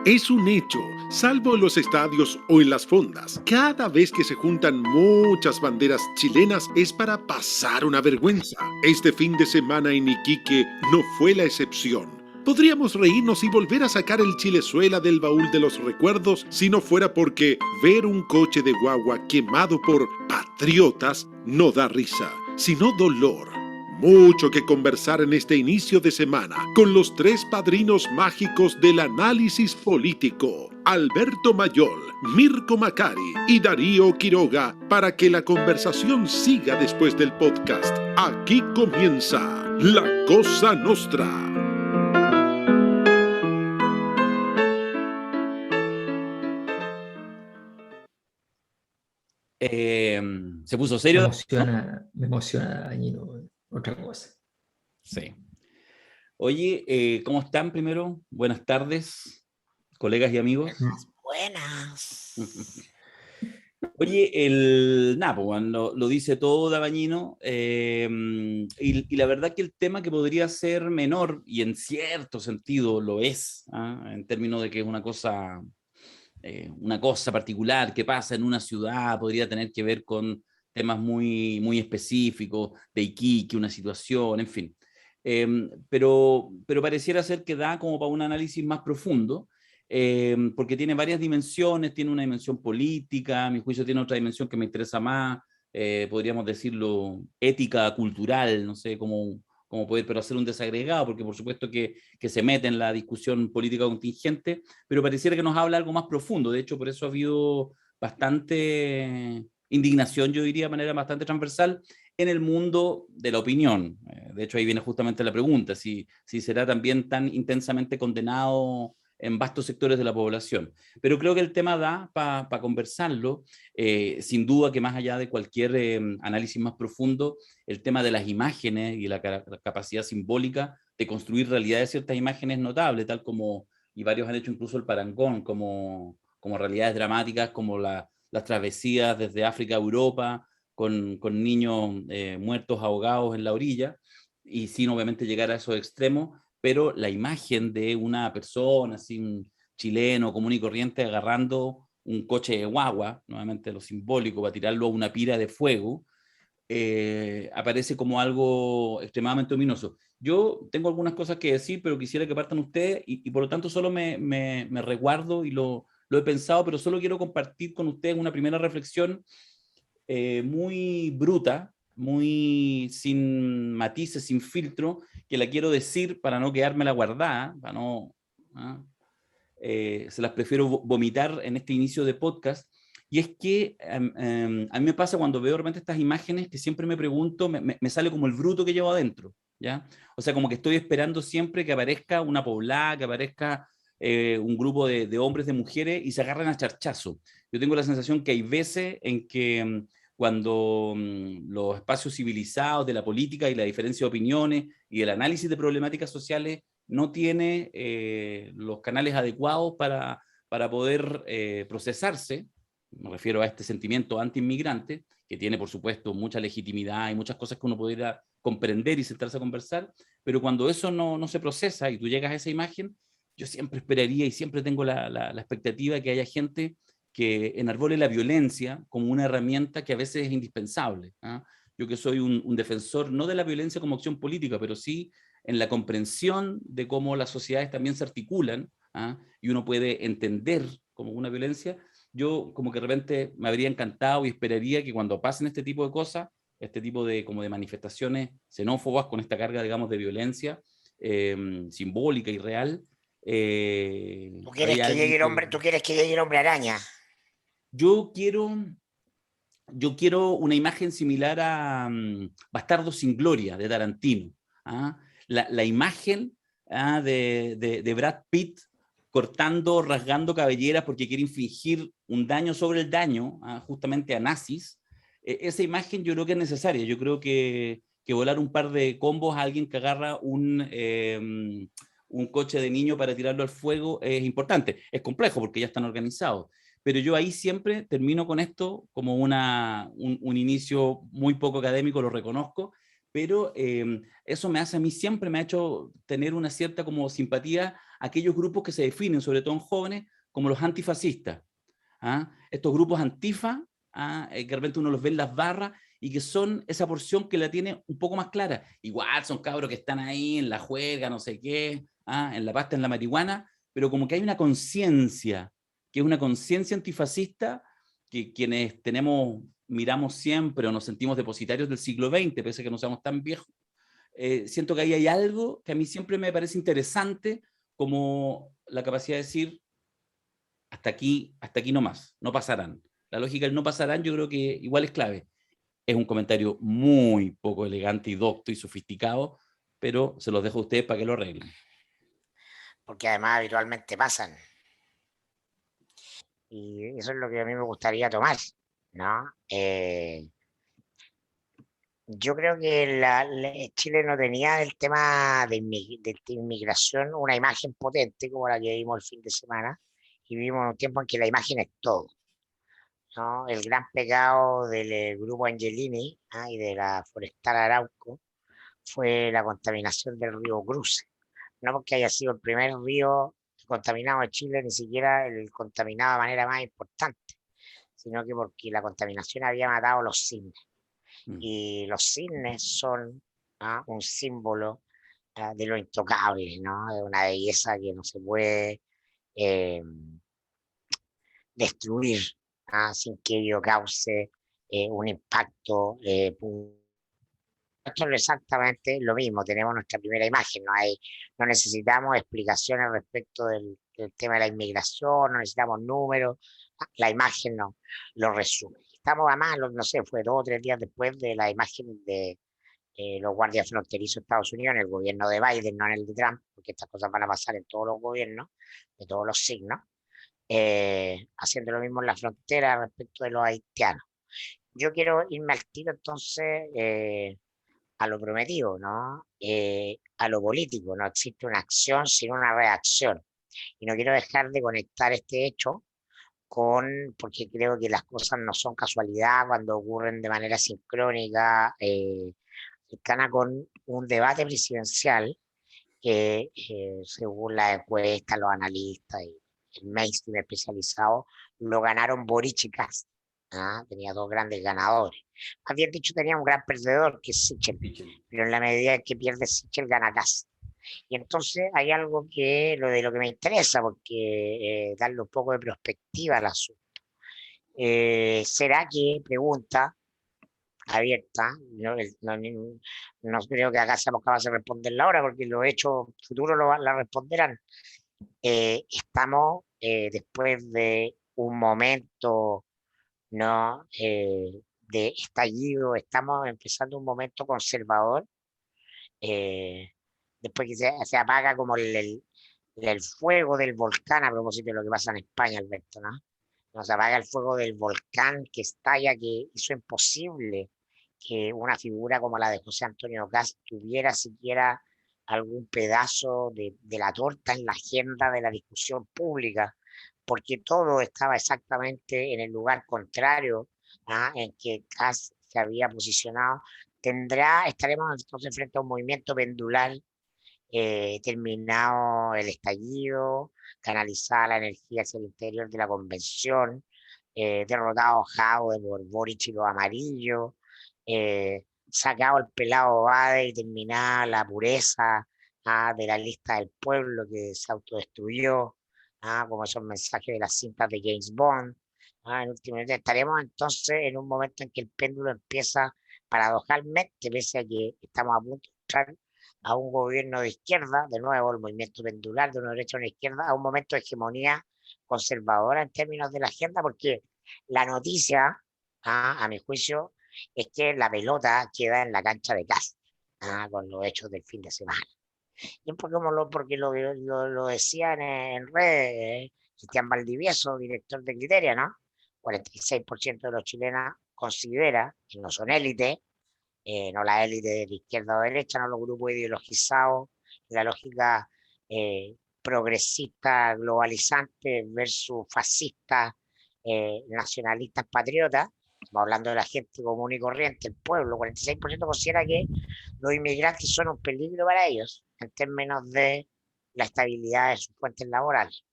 Es un hecho, salvo en los estadios o en las fondas. Cada vez que se juntan muchas banderas chilenas es para pasar una vergüenza. Este fin de semana en Iquique no fue la excepción. Podríamos reírnos y volver a sacar el Chilezuela del baúl de los recuerdos si no fuera porque ver un coche de guagua quemado por patriotas no da risa, sino dolor. Mucho que conversar en este inicio de semana con los tres padrinos mágicos del análisis político, Alberto Mayol, Mirko Macari y Darío Quiroga, para que la conversación siga después del podcast. Aquí comienza La Cosa Nostra. Se puso serio. Me emociona, Dañino, otra cosa. Sí. Oye, ¿cómo están primero? Buenas tardes, colegas y amigos. Buenas. Oye, pues, lo dice todo Dabañino, y la verdad que el tema que podría ser menor, y en cierto sentido lo es, en términos de que es una cosa particular que pasa en una ciudad, podría tener que ver con temas muy, muy específicos, de Iquique, una situación, en fin. Pero pareciera ser que da como para un análisis más profundo, porque tiene varias dimensiones, tiene una dimensión política, a mi juicio tiene otra dimensión que me interesa más, podríamos decirlo ética, cultural, no sé cómo poder, pero hacer un desagregado, porque por supuesto que se mete en la discusión política contingente, pero pareciera que nos habla algo más profundo. De hecho, por eso ha habido bastante indignación, yo diría de manera bastante transversal, en el mundo de la opinión. De hecho, ahí viene justamente la pregunta, si será también tan intensamente condenado en vastos sectores de la población. Pero creo que el tema da para conversarlo, sin duda que más allá de cualquier análisis más profundo, el tema de las imágenes y la capacidad simbólica de construir realidad de ciertas imágenes notables, tal como, y varios han hecho incluso el parangón, como realidades dramáticas, como las travesías desde África a Europa, con niños muertos ahogados en la orilla, y sin obviamente llegar a esos extremos, pero la imagen de una persona, así un chileno común y corriente agarrando un coche de guagua, nuevamente lo simbólico, para tirarlo a una pira de fuego, aparece como algo extremadamente ominoso. Yo tengo algunas cosas que decir, pero quisiera que partan ustedes, y por lo tanto solo me resguardo y lo he pensado, pero solo quiero compartir con ustedes una primera reflexión muy bruta, muy sin matices, sin filtro, que la quiero decir para no quedármela guardada, para no... se las prefiero vomitar en este inicio de podcast, y es que a mí me pasa cuando veo realmente estas imágenes que siempre me pregunto, me sale como el bruto que llevo adentro, ¿ya? O sea, como que estoy esperando siempre que aparezca una poblada, que aparezca un grupo de hombres, de mujeres, y se agarran a charchazo. Yo tengo la sensación que hay veces en que cuando los espacios civilizados de la política y la diferencia de opiniones y el análisis de problemáticas sociales no tiene los canales adecuados para poder procesarse, me refiero a este sentimiento anti-inmigrante, que tiene por supuesto mucha legitimidad y muchas cosas que uno podría comprender y sentarse a conversar, pero cuando eso no se procesa y tú llegas a esa imagen, yo siempre esperaría y siempre tengo la expectativa de que haya gente que enarbole la violencia como una herramienta que a veces es indispensable. Yo que soy un defensor no de la violencia como acción política, pero sí en la comprensión de cómo las sociedades también se articulan, y uno puede entender como una violencia, yo como que de repente me habría encantado y esperaría que cuando pasen este tipo de cosas, este tipo de, como de manifestaciones xenófobas con esta carga, digamos, de violencia simbólica y real. ¿Tú quieres que llegue el hombre araña? Yo quiero una imagen similar a Bastardos sin Gloria, de Tarantino. La imagen de Brad Pitt cortando, rasgando cabelleras porque quiere infligir un daño sobre el daño, justamente a nazis. Esa imagen yo creo que es necesaria. Yo creo que volar un par de combos a alguien que agarra un coche de niño para tirarlo al fuego es importante. Es complejo porque ya están organizados. Pero yo ahí siempre termino con esto como un inicio muy poco académico, lo reconozco, pero eso me hace a mí, siempre me ha hecho tener una cierta como simpatía a aquellos grupos que se definen, sobre todo en jóvenes, como los antifascistas. ¿Ah? Estos grupos antifa, que de repente uno los ve en las barras y que son esa porción que la tiene un poco más clara. Igual son cabros que están ahí en la juerga, no sé qué, en la pasta, en la marihuana, pero como que hay una conciencia, que es una conciencia antifascista que quienes miramos siempre o nos sentimos depositarios del siglo XX, pese a que no seamos tan viejos, siento que ahí hay algo que a mí siempre me parece interesante, como la capacidad de decir, hasta aquí no más, no pasarán. La lógica del no pasarán yo creo que igual es clave. Es un comentario muy poco elegante y docto y sofisticado, pero se los dejo a ustedes para que lo arreglen. Porque además habitualmente pasan. Y eso es lo que a mí me gustaría tomar, ¿no? Yo creo que Chile no tenía el tema de inmigración una imagen potente como la que vimos el fin de semana, y vivimos un tiempo en que la imagen es todo, ¿no? El gran pecado del grupo Angelini, y de la Forestal Arauco fue la contaminación del río Cruce. No porque haya sido el primer río contaminado de Chile, ni siquiera el contaminado de manera más importante, sino que porque la contaminación había matado los cisnes. Y los cisnes son un símbolo de lo intocable, ¿no? De una belleza que no se puede eh, destruir sin que ello cause un impacto. Esto es exactamente lo mismo, tenemos nuestra primera imagen, no necesitamos explicaciones respecto del tema de la inmigración, no necesitamos números, la imagen no, lo resume. Estamos además, no sé, fue 2 o 3 días después de la imagen de los guardias fronterizos de Estados Unidos en el gobierno de Biden, no en el de Trump, porque estas cosas van a pasar en todos los gobiernos, de todos los signos, haciendo lo mismo en la frontera respecto de los haitianos. Yo quiero irme al tiro entonces a lo prometido, ¿no? A lo político, no existe una acción sin una reacción. Y no quiero dejar de conectar este hecho porque creo que las cosas no son casualidad cuando ocurren de manera sincrónica, cercana con un debate presidencial que, según la encuesta, los analistas y el mainstream especializado, lo ganaron Boric y Kast. Tenía 2 grandes ganadores. Más bien dicho, tenía un gran perdedor, que es Sichel, pero en la medida en que pierde Sichel, gana Kast. Y entonces hay algo de lo que me interesa, porque darle un poco de perspectiva al asunto. ¿Será que, pregunta abierta, no creo que acá seamos capaces de responderla ahora, porque los hechos futuros la responderán? Estamos después de un momento, ¿no? De estallido, estamos empezando un momento conservador, eh, después que se apaga como el fuego del volcán, a propósito de lo que pasa en España, Alberto, ¿no? Nos apaga el fuego del volcán que estalla, que hizo imposible que una figura como la de José Antonio Kast tuviera siquiera algún pedazo de la torta en la agenda de la discusión pública, porque todo estaba exactamente en el lugar contrario en que Kast se había posicionado. Estaremos entonces frente a un movimiento pendular, terminado el estallido, canalizada la energía hacia el interior de la convención, derrotado Jaude por Boric y los amarillos, sacado el pelado Bade y terminada la pureza de la lista del pueblo que se autodestruyó, como esos mensajes de las cintas de James Bond. En último, estaremos entonces en un momento en que el péndulo empieza paradojalmente, pese a que estamos a punto de entrar a un gobierno de izquierda, de nuevo el movimiento pendular de una derecha a una izquierda, a un momento de hegemonía conservadora en términos de la agenda, porque la noticia, a mi juicio, es que la pelota queda en la cancha de Kast, con los hechos del fin de semana. Y porque lo decían en redes, Cristian Valdivieso, director de Criteria, ¿no? 46% de los chilenos considera que no son élite, no la élite de la izquierda o derecha, no los grupos ideologizados, la lógica progresista, globalizante versus fascista, nacionalistas, patriotas, estamos hablando de la gente común y corriente, el pueblo, 46% considera que los inmigrantes son un peligro para ellos en términos de la estabilidad de sus fuentes laborales.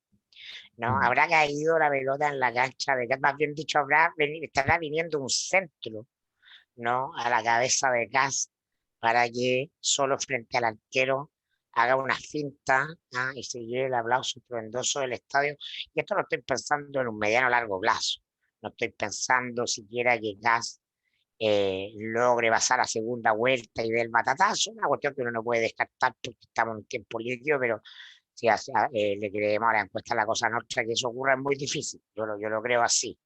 ¿No? Habrá caído la pelota en la cancha de Kass, más bien dicho, estará viniendo un centro, ¿no? A la cabeza de Kass para que solo frente al arquero haga una finta, ¿ah? Y se lleve el aplauso estruendoso del estadio. Y esto lo estoy pensando en un mediano o largo plazo. No estoy pensando siquiera que Kass logre pasar a segunda vuelta y dé el batatazo, una cuestión que uno no puede descartar porque estamos en un tiempo líquido, pero si le creemos a la encuesta La Cosa Nostra que eso ocurra es muy difícil, yo lo creo así.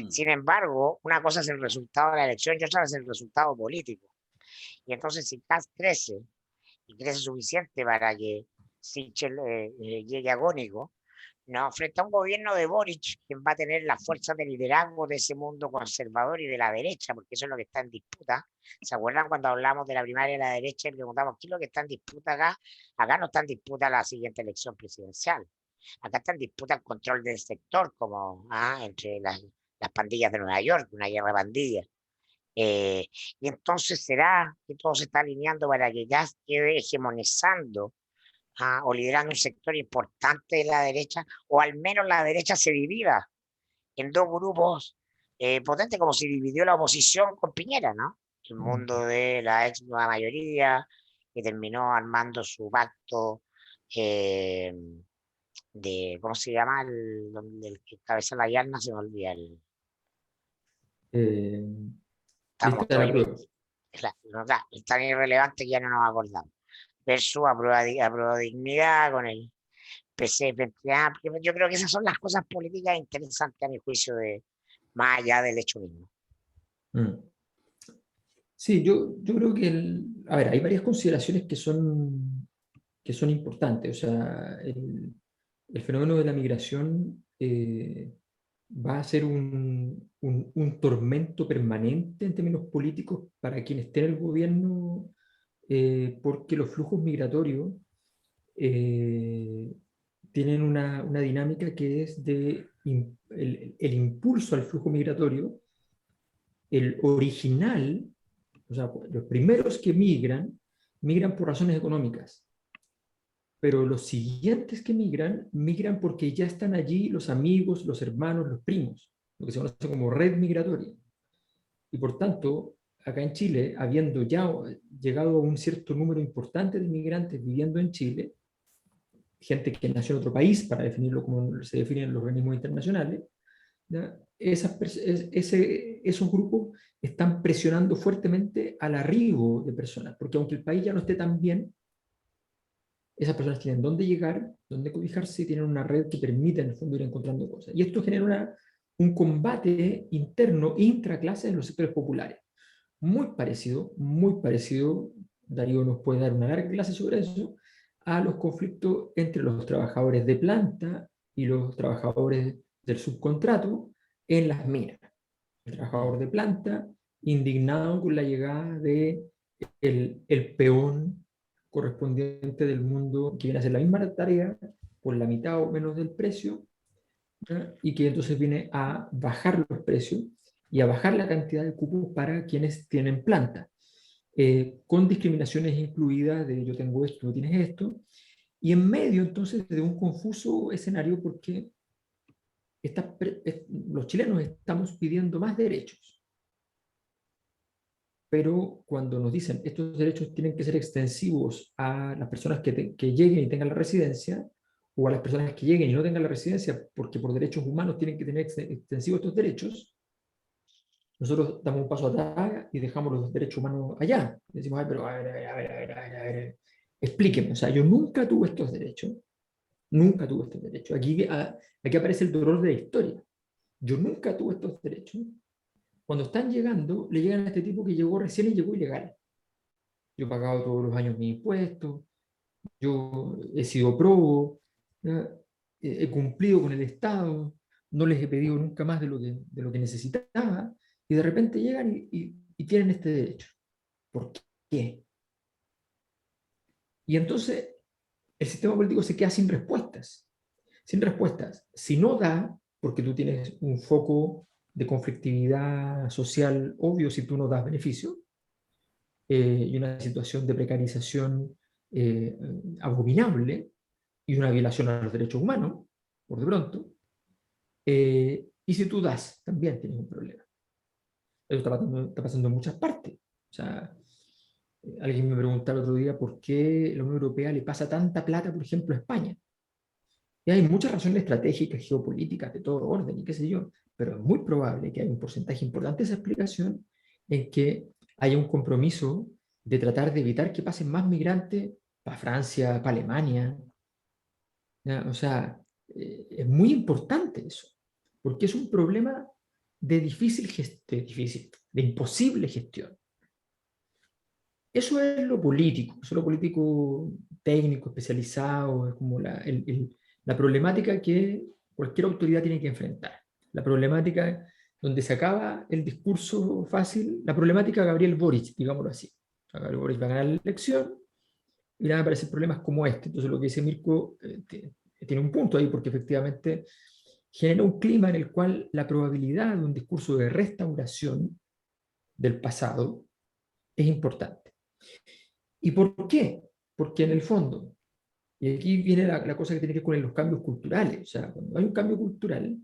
Sin embargo, una cosa es el resultado de la elección y otra es el resultado político. Y entonces si Kass crece, y crece suficiente para que Sichel llegue agónico, ¿no? Frente a un gobierno de Boric, que va a tener la fuerza de liderazgo de ese mundo conservador y de la derecha, porque eso es lo que está en disputa. ¿Se acuerdan cuando hablamos de la primaria de la derecha y preguntamos qué es lo que está en disputa acá? Acá no está en disputa la siguiente elección presidencial. Acá está en disputa el control del sector, como entre las pandillas de Nueva York, una guerra de pandillas. Y entonces será que todo se está alineando para que ya quede hegemonizando o liderando un sector importante de la derecha, o al menos la derecha se divida en dos grupos potentes, como se dividió la oposición con Piñera, ¿no? El mundo de la ex nueva mayoría, que terminó armando su pacto de, ¿cómo se llama? El que cabeza la llana, se me olvida. Estamos Lista de la prueba. claro, es tan irrelevante que ya no nos acordamos. Versus aprueba dignidad con el PC, yo creo que esas son las cosas políticas interesantes a mi juicio, más allá del hecho mismo. Sí, yo creo que, a ver, hay varias consideraciones que son importantes. O sea, el fenómeno de la migración va a ser un tormento permanente en términos políticos para quien esté en el gobierno, porque los flujos migratorios tienen una dinámica que es el impulso al flujo migratorio, el original, o sea, los primeros que migran por razones económicas, pero los siguientes que migran porque ya están allí los amigos, los hermanos, los primos, lo que se conoce como red migratoria. Y por tanto, acá en Chile, habiendo ya llegado a un cierto número importante de migrantes viviendo en Chile, gente que nació en otro país, para definirlo como se definen los organismos internacionales, esos grupos están presionando fuertemente al arribo de personas, porque aunque el país ya no esté tan bien, esas personas tienen dónde llegar, dónde cobijarse y tienen una red que permite en el fondo ir encontrando cosas. Y esto genera un combate interno, intraclase en los sectores populares. Muy parecido, Darío nos puede dar una larga clase sobre eso, a los conflictos entre los trabajadores de planta y los trabajadores del subcontrato en las minas. El trabajador de planta, indignado con la llegada de el peón correspondiente del mundo que viene a hacer la misma tarea por la mitad o menos del precio, ¿ya? Y que entonces viene a bajar los precios y a bajar la cantidad de cupos para quienes tienen planta, con discriminaciones incluidas de yo tengo esto, no tienes esto, y en medio entonces de un confuso escenario porque los chilenos estamos pidiendo más derechos, pero cuando nos dicen estos derechos tienen que ser extensivos a las personas que lleguen y tengan la residencia, o a las personas que lleguen y no tengan la residencia, porque por derechos humanos tienen que tener extensivos estos derechos, nosotros damos un paso atrás y dejamos los derechos humanos allá. Y decimos, ay, pero a ver, explíqueme, o sea, yo nunca tuve estos derechos, Aquí aparece el dolor de la historia. Yo nunca tuve estos derechos. Cuando están llegando, le llegan a este tipo que llegó recién y llegó ilegal. Yo he pagado todos los años mis impuestos, yo he sido prófugo, he cumplido con el Estado, no les he pedido nunca más de lo que necesitaba, y de repente llegan y tienen este derecho. ¿Por qué? Y entonces el sistema político se queda sin respuestas. Sin respuestas. Si no da, porque tú tienes un foco de conflictividad social obvio si tú no das beneficio, y una situación de precarización abominable, y una violación a los derechos humanos, por de pronto, y si tú das, también tienes un problema. Eso está pasando en muchas partes. O sea, alguien me preguntaba el otro día por qué la Unión Europea le pasa tanta plata, por ejemplo, a España. Y hay muchas razones estratégicas, geopolíticas, de todo orden, y qué sé yo, pero es muy probable que haya un porcentaje importante de esa explicación en que haya un compromiso de tratar de evitar que pasen más migrantes para Francia, para Alemania. ¿Ya? O sea, es muy importante eso, porque es un problema de de imposible gestión. Eso es lo político, eso es lo político técnico, especializado, es como la problemática que cualquier autoridad tiene que enfrentar. La problemática donde se acaba el discurso fácil, la problemática de Gabriel Boric, digámoslo así. Gabriel Boric va a ganar la elección y van a aparecer problemas como este. Entonces lo que dice Mirko tiene un punto ahí, porque efectivamente genera un clima en el cual la probabilidad de un discurso de restauración del pasado es importante. ¿Y por qué? Porque en el fondo, y aquí viene la cosa que tiene que ver con los cambios culturales, o sea, cuando hay un cambio cultural,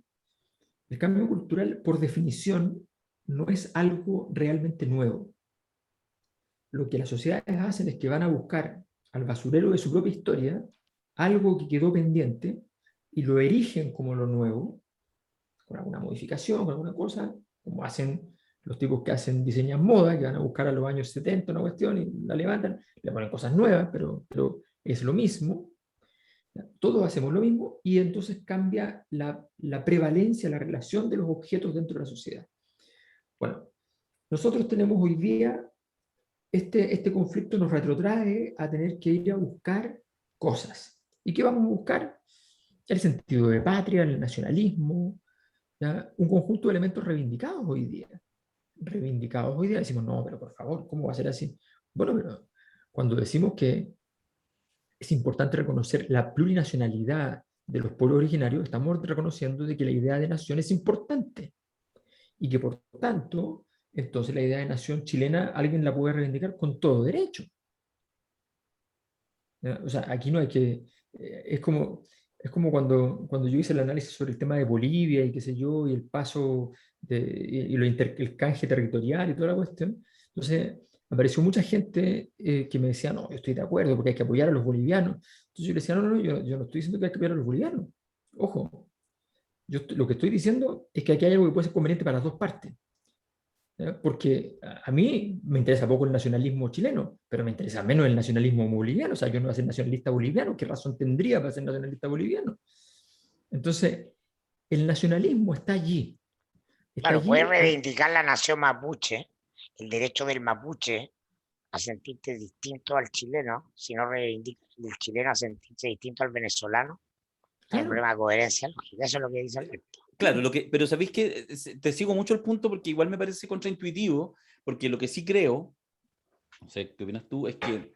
el cambio cultural por definición no es algo realmente nuevo. Lo que las sociedades hacen es que van a buscar al basurero de su propia historia algo que quedó pendiente y lo erigen como lo nuevo, con alguna modificación, con alguna cosa, como hacen los tipos que diseñan moda, que van a buscar a los años 70 una cuestión y la levantan, le ponen cosas nuevas, pero es lo mismo. Todos hacemos lo mismo y entonces cambia la prevalencia, la relación de los objetos dentro de la sociedad. Bueno, nosotros tenemos hoy día, este conflicto nos retrotrae a tener que ir a buscar cosas. ¿Y qué vamos a buscar? El sentido de patria, el nacionalismo, ¿ya? Un conjunto de elementos reivindicados hoy día. Decimos, no, pero por favor, ¿cómo va a ser así? Bueno, pero cuando decimos que es importante reconocer la plurinacionalidad de los pueblos originarios, estamos reconociendo de que la idea de nación es importante y que por tanto, entonces la idea de nación chilena alguien la puede reivindicar con todo derecho. ¿Ya? O sea, aquí no hay que... es como cuando yo hice el análisis sobre el tema de Bolivia y qué sé yo, y el paso el canje territorial y toda la cuestión. Entonces, apareció mucha gente que me decía, no, yo estoy de acuerdo porque hay que apoyar a los bolivianos. Entonces yo le decía, no, yo no estoy diciendo que hay que apoyar a los bolivianos. Ojo, lo que estoy diciendo es que aquí hay algo que puede ser conveniente para las dos partes. Porque a mí me interesa poco el nacionalismo chileno, pero me interesa menos el nacionalismo boliviano. O sea, yo no voy a ser nacionalista boliviano. ¿Qué razón tendría para ser nacionalista boliviano? Entonces, el nacionalismo está allí. Claro, puedes reivindicar la nación mapuche, el derecho del mapuche a sentirte distinto al chileno, si no reivindicas el chileno a sentirse distinto al venezolano. Hay un problema de coherencia lógica, eso es lo que dice Alberto. Claro, pero sabéis que te sigo mucho el punto porque igual me parece contraintuitivo, porque lo que sí creo, no sé qué opinas tú, es que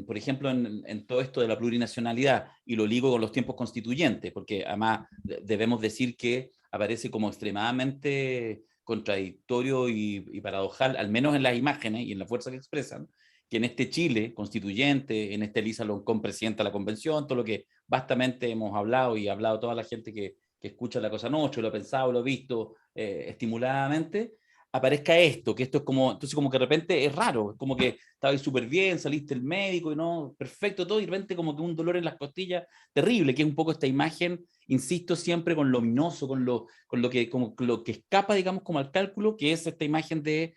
por ejemplo, en todo esto de la plurinacionalidad, y lo ligo con los tiempos constituyentes, porque además debemos decir que aparece como extremadamente contradictorio y paradojal, al menos en las imágenes y en la fuerza que expresan, que en este Chile constituyente, en este Elisa Loncón presidenta de la convención, todo lo que vastamente hemos hablado y ha hablado toda la gente que escucha La Cosa Noche, lo ha pensado, lo ha visto estimuladamente, aparezca esto, que esto es como, entonces como que de repente es raro, como que estabas súper bien, saliste el médico y no, perfecto todo, y de repente como que un dolor en las costillas terrible, que es un poco esta imagen, insisto siempre con lo ominoso, con lo que escapa, digamos, como al cálculo, que es esta imagen de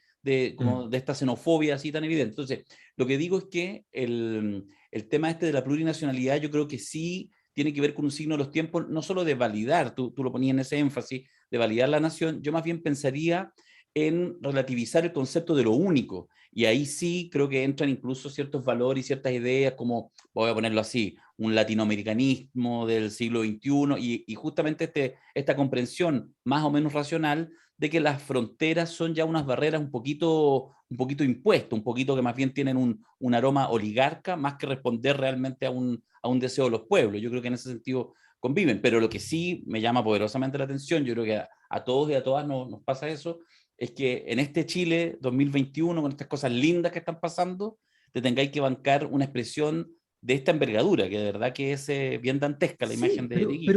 esta xenofobia así tan evidente. Entonces, lo que digo es que el tema este de la plurinacionalidad yo creo que sí tiene que ver con un signo de los tiempos, no solo de validar, tú lo ponías en ese énfasis, de validar la nación, yo más bien pensaría en relativizar el concepto de lo único, y ahí sí creo que entran incluso ciertos valores y ciertas ideas como, voy a ponerlo así, un latinoamericanismo del siglo XXI, y justamente esta comprensión más o menos racional de que las fronteras son ya unas barreras un poquito impuestas, un poquito que más bien tienen un aroma oligarca, más que responder realmente a un deseo de los pueblos. Yo creo que en ese sentido conviven. Pero lo que sí me llama poderosamente la atención, yo creo que a todos y a todas nos pasa eso, es que en este Chile 2021, con estas cosas lindas que están pasando, te tengáis que bancar una expresión de esta envergadura, que de verdad que es bien dantesca la Sí, imagen de Iquique.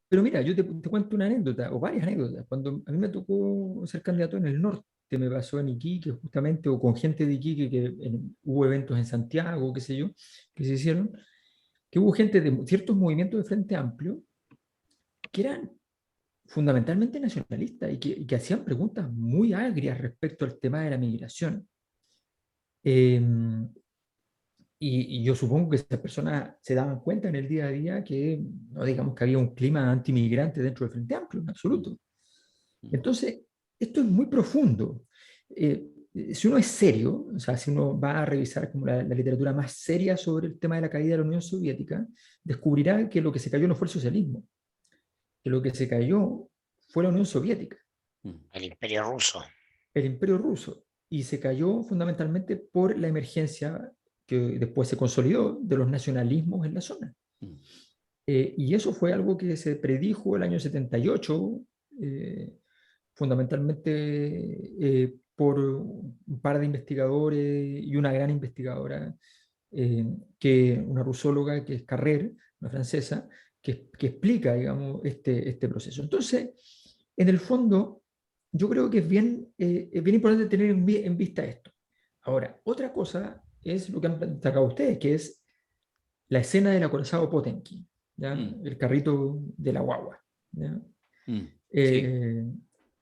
pero mira, yo te cuento una anécdota, o varias anécdotas. Cuando a mí me tocó ser candidato en el norte, me pasó en Iquique justamente, o con gente de Iquique, que hubo eventos en Santiago, qué sé yo, que se hicieron, que hubo gente de ciertos movimientos de Frente Amplio que eran fundamentalmente nacionalistas y que hacían preguntas muy agrias respecto al tema de la migración. Y yo supongo que esas personas se daban cuenta en el día a día que, no digamos que había un clima antimigrante dentro del Frente Amplio, en absoluto. Entonces, esto es muy profundo. Si uno es serio, o sea, si uno va a revisar como la literatura más seria sobre el tema de la caída de la Unión Soviética, descubrirá que lo que se cayó no fue el socialismo, que lo que se cayó fue la Unión Soviética. El Imperio Ruso. El Imperio Ruso. Y se cayó fundamentalmente por la emergencia que después se consolidó de los nacionalismos en la zona. Y eso fue algo que se predijo el año 78, fundamentalmente por un par de investigadores y una gran investigadora, una rusóloga que es Carrère, una francesa, que explica, digamos, este proceso. Entonces, en el fondo, yo creo que es bien importante tener en vista esto. Ahora, otra cosa es lo que han destacado ustedes, que es la escena del acorazado Potenkin, ¿ya? El carrito de la guagua. ¿Ya?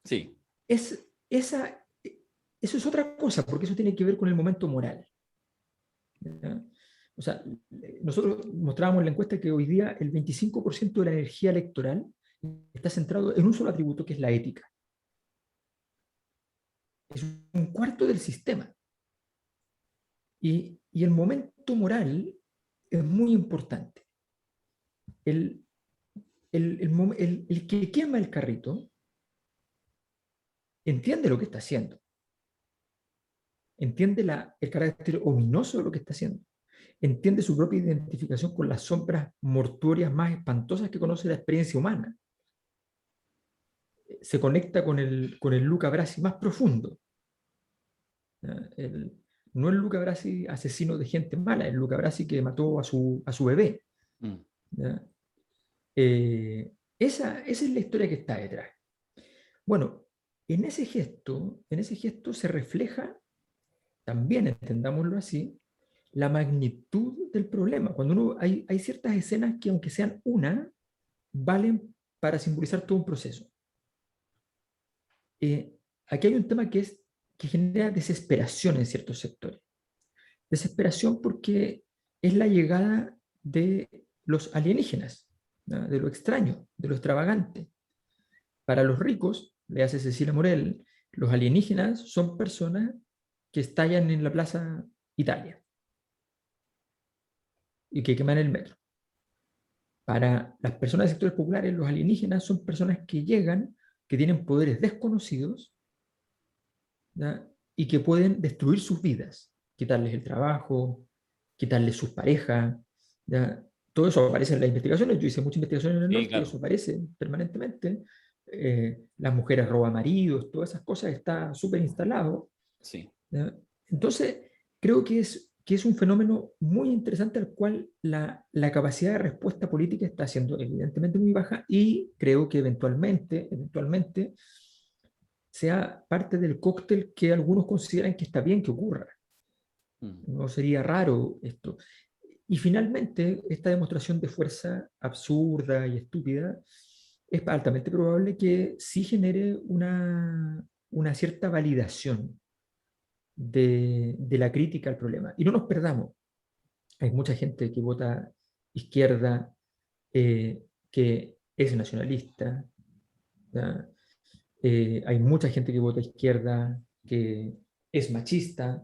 Sí. Eso es otra cosa, porque eso tiene que ver con el momento moral. ¿Ya? O sea, nosotros mostrábamos en la encuesta que hoy día el 25% de la energía electoral está centrado en un solo atributo, que es la ética. Es un cuarto del sistema. Y el momento moral es muy importante. El que quema el carrito entiende lo que está haciendo. Entiende el carácter ominoso de lo que está haciendo. Entiende su propia identificación con las sombras mortuorias más espantosas que conoce la experiencia humana. Se conecta con el Luca Brasi más profundo. No el Luca Brasi asesino de gente mala, el Luca Brasi que mató a su bebé. Esa es la historia que está detrás. Bueno, en ese gesto se refleja, también entendámoslo así, la magnitud del problema. Cuando hay ciertas escenas que, aunque sean una, valen para simbolizar todo un proceso. Aquí hay un tema que genera desesperación en ciertos sectores. Desesperación porque es la llegada de los alienígenas, ¿no? De lo extraño, de lo extravagante. Para los ricos, le hace Cecilia Morel, los alienígenas son personas que estallan en la Plaza Italia y que queman el metro. Para las personas de sectores populares, los alienígenas son personas que llegan, que tienen poderes desconocidos, ¿ya? Y que pueden destruir sus vidas, quitarles el trabajo, quitarles sus parejas. ¿Ya? Todo eso aparece en las investigaciones. Yo hice muchas investigaciones en el norte, claro. Y eso aparece permanentemente. Las mujeres roban maridos, todas esas cosas está súper instalado. Sí. ¿Ya? Entonces, creo que es un fenómeno muy interesante al cual la capacidad de respuesta política está siendo evidentemente muy baja, y creo que eventualmente sea parte del cóctel que algunos consideran que está bien que ocurra. No sería raro esto. Y finalmente, esta demostración de fuerza absurda y estúpida es altamente probable que sí genere una cierta validación de la crítica al problema. Y no nos perdamos. Hay mucha gente que vota izquierda, que es nacionalista. Hay mucha gente que vota izquierda que es machista.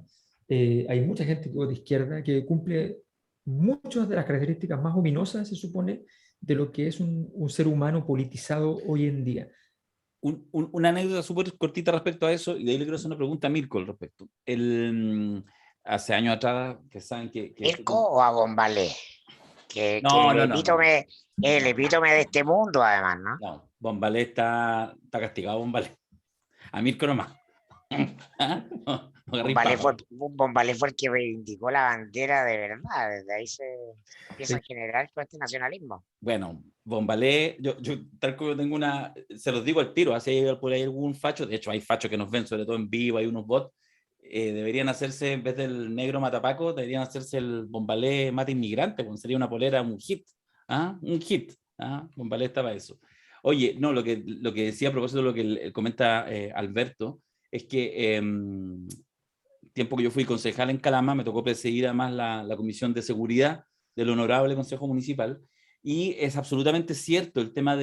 Hay mucha gente que vota izquierda que cumple muchas de las características más ominosas, se supone, de lo que es un ser humano politizado hoy en día. Una anécdota súper cortita respecto a eso, y de ahí le quiero hacer una pregunta a Mirko al respecto. Hace años atrás, que saben que ¿Mirko o a Bombalé? Que no, el epítome El epítome de este mundo, además, ¿no? No, Bombalé está castigado, Bombalé. A Mirko nomás. No, no agarréis papa. Bombalé fue el que reivindicó la bandera de verdad. Desde ahí se empieza a Sí. generar todo este nacionalismo. Bueno, Bombalé, yo tal como yo tengo una, se los digo al tiro, así hay por ahí algún facho, de hecho hay fachos que nos ven, sobre todo en vivo, hay unos bots, deberían hacerse, en vez del negro matapaco, deberían hacerse el Bombalé mata inmigrante, pues sería una polera, un hit, ¿ah? Un hit, ¿ah? Bombalé estaba eso. Oye, no, lo que decía a propósito de lo que comenta Alberto, es que tiempo que yo fui concejal en Calama, me tocó presidir además la Comisión de Seguridad del Honorable Consejo Municipal, y es absolutamente cierto el tema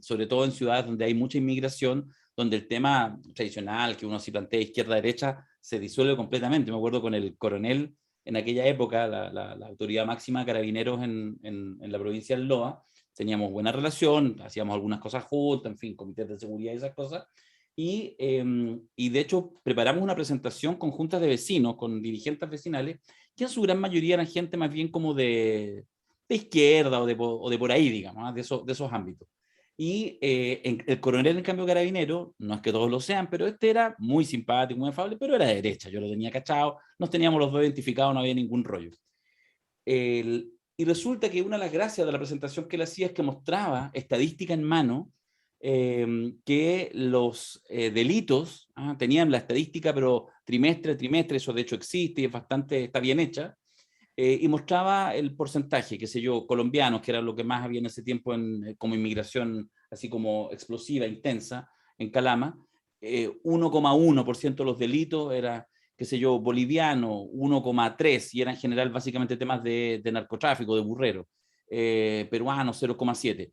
sobre todo en ciudades donde hay mucha inmigración, donde el tema tradicional que uno se plantea izquierda-derecha se disuelve completamente. Me acuerdo con el coronel en aquella época, la autoridad máxima de carabineros en la provincia del Loa, teníamos buena relación, hacíamos algunas cosas juntas, en fin, comités de seguridad y esas cosas, y de hecho preparamos una presentación conjunta de vecinos, con dirigentes vecinales, que en su gran mayoría eran gente más bien como de izquierda o de por ahí, digamos, ¿ah? De esos ámbitos. Y el coronel, en cambio, carabinero, no es que todos lo sean, pero este era muy simpático, muy afable, pero era de derecha, yo lo tenía cachado, nos teníamos los dos identificados, no había ningún rollo. Y resulta que una de las gracias de la presentación que él hacía es que mostraba estadística en mano, que los delitos tenían la estadística, pero trimestre a trimestre, eso de hecho existe y es bastante, está bien hecha, y mostraba el porcentaje, qué sé yo, colombianos, que era lo que más había en ese tiempo como inmigración así como explosiva, intensa, en Calama, 1,1% de los delitos era, qué sé yo, boliviano, 1,3%, y era en general básicamente temas de narcotráfico, de burrero, peruano 0,7%.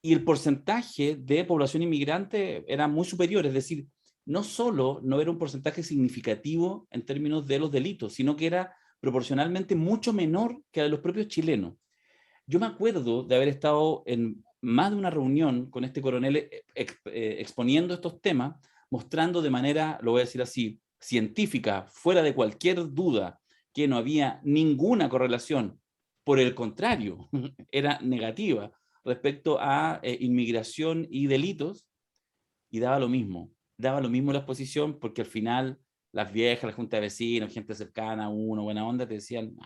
Y el porcentaje de población inmigrante era muy superior, es decir, no solo no era un porcentaje significativo en términos de los delitos, sino que era proporcionalmente mucho menor que a los propios chilenos. Yo me acuerdo de haber estado en más de una reunión con este coronel exponiendo estos temas, mostrando de manera, lo voy a decir así, científica, fuera de cualquier duda, que no había ninguna correlación. Por el contrario, era negativa respecto a inmigración y delitos, y daba lo mismo la exposición, porque al final las viejas, la junta de vecinos, gente cercana a uno, buena onda, te decían,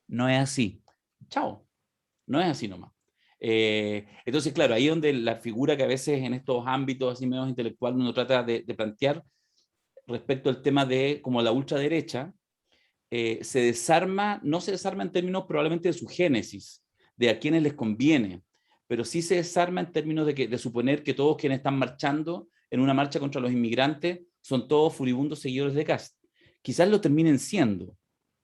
no es así, chao, no es así nomás. Entonces, claro, ahí es donde la figura que a veces en estos ámbitos así medios intelectuales uno trata de plantear respecto al tema de como la ultraderecha, se desarma, no se desarma en términos probablemente de su génesis, de a quienes les conviene, pero sí se desarma en términos de suponer que todos quienes están marchando en una marcha contra los inmigrantes son todos furibundos seguidores de Kast. Quizás lo terminen siendo,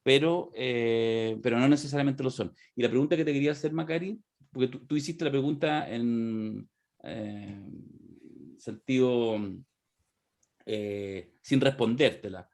pero no necesariamente lo son. Y la pregunta que te quería hacer, Macari, porque tú hiciste la pregunta en sentido sin respondértela.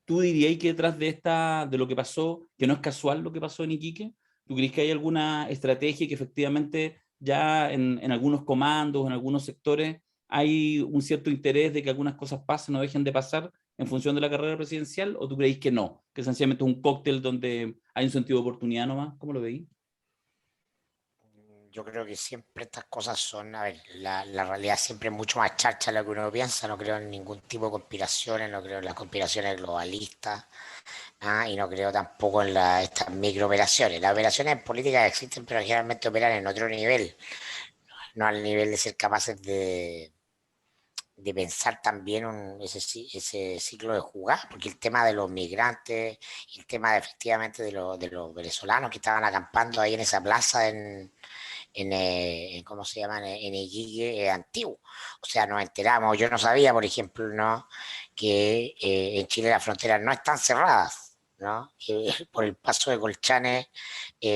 ¿Tú dirías que detrás de lo que pasó, que no es casual lo que pasó en Iquique? ¿Tú crees que hay alguna estrategia que efectivamente ya en algunos comandos, en algunos sectores, hay un cierto interés de que algunas cosas pasen o dejen de pasar en función de la carrera presidencial? ¿O tú creéis que no? Que sencillamente es un cóctel donde hay un sentido de oportunidad nomás. ¿Cómo lo veis? Yo creo que siempre estas cosas son, a ver, la realidad siempre es mucho más charcha de lo que uno piensa, no creo en ningún tipo de conspiraciones, no creo en las conspiraciones globalistas, y no creo tampoco en estas microoperaciones. Las operaciones políticas existen, pero generalmente operan en otro nivel, no al nivel de ser capaces de pensar también ese ciclo de jugar, porque el tema de los migrantes, el tema efectivamente de los venezolanos que estaban acampando ahí en esa plaza ¿cómo se llama? En Iquique antiguo. O sea, nos enteramos, yo no sabía, por ejemplo, ¿no? Que en Chile las fronteras no están cerradas, ¿no? Que por el paso de Colchane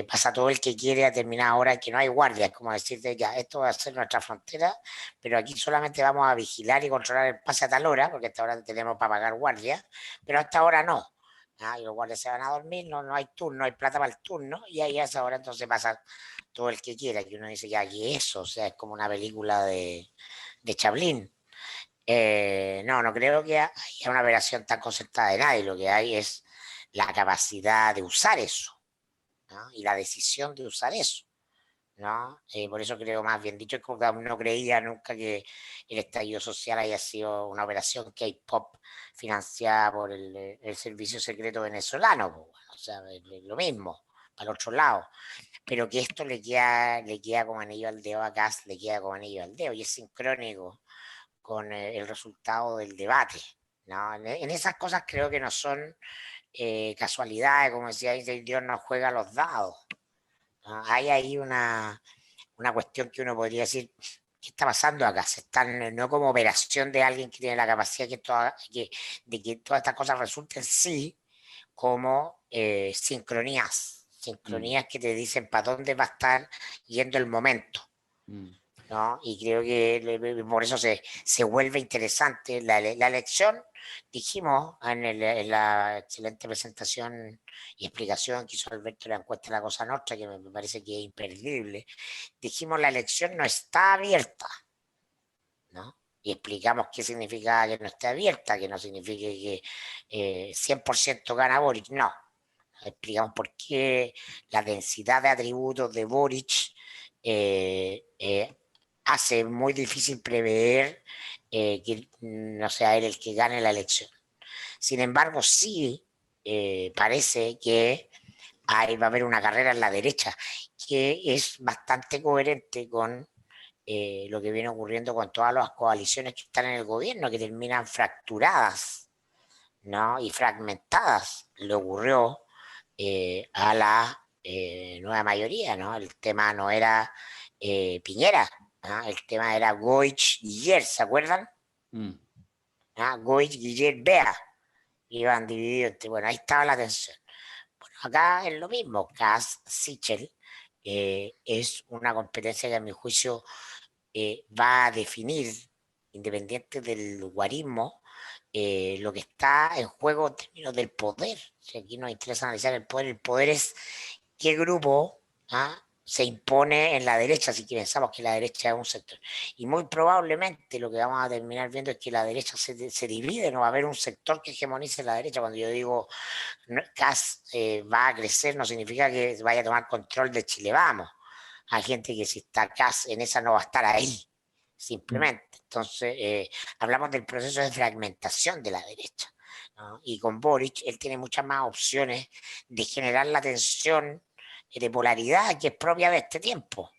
pasa todo el que quiere a determinada hora, que no hay guardias, como decirte, ya, esto va a ser nuestra frontera, pero aquí solamente vamos a vigilar y controlar el pase a tal hora, porque hasta ahora tenemos para pagar guardias, pero hasta ahora no. Y los guardias se van a dormir, no hay turno, no hay plata para el turno, y ahí a esa hora entonces pasa todo el que quiera, que uno dice, ya, ¿qué es eso? O sea, es como una película de Chaplin. No creo que haya una operación tan concertada de nadie, lo que hay es la capacidad de usar eso, ¿no? Y la decisión de usar eso, ¿no? Por eso creo, más bien dicho, que no creía nunca que el estallido social haya sido una operación K-pop financiada por el servicio secreto venezolano, pues, bueno, o sea, es lo mismo, para el otro lado. Pero que esto le queda como anillo al dedo a Kast, le queda como anillo al dedo, y es sincrónico con el resultado del debate, ¿no? En esas cosas creo que no son casualidades, como decía Dios no juega los dados, ¿no? Hay ahí una cuestión que uno podría decir, ¿qué está pasando acá? Se están, no como operación de alguien que tiene la capacidad de que todas estas cosas resulten, sí, como sincronías que te dicen para dónde va a estar yendo el momento, ¿no? Y creo que por eso se vuelve interesante la elección. Dijimos en la excelente presentación y explicación que hizo Alberto en la encuesta de La Cosa Nostra, que me parece que es imperdible, dijimos la elección no está abierta, ¿no? Y explicamos qué significa que no esté abierta, que no signifique que 100% gana Boric, no. Explicamos por qué la densidad de atributos de Boric hace muy difícil prever que no sea él el que gane la elección. Sin embargo, sí parece que ahí va a haber una carrera en la derecha, que es bastante coherente con lo que viene ocurriendo con todas las coaliciones que están en el gobierno, que terminan fracturadas, ¿no? Y fragmentadas. Le ocurrió a la nueva mayoría, ¿no? El tema no era Piñera, ¿no? El tema era Goich Guiller, ¿se acuerdan? ¿No? Goich Guiller Bea, iban divididos entre, bueno, ahí estaba la tensión. Bueno, acá es lo mismo, Kass-Sichel es una competencia que a mi juicio va a definir, independiente del guarismo, lo que está en juego en términos del poder. Si aquí nos interesa analizar el poder es qué grupo se impone en la derecha, si que pensamos que la derecha es un sector. Y muy probablemente lo que vamos a terminar viendo es que la derecha se divide, no va a haber un sector que hegemonice la derecha. Cuando yo digo Kass va a crecer, no significa que vaya a tomar control de Chile Vamos. Hay gente que si está Kass en esa no va a estar ahí, simplemente. Entonces, hablamos del proceso de fragmentación de la derecha, ¿no? Y con Boric, él tiene muchas más opciones de generar la tensión de polaridad que es propia de este tiempo,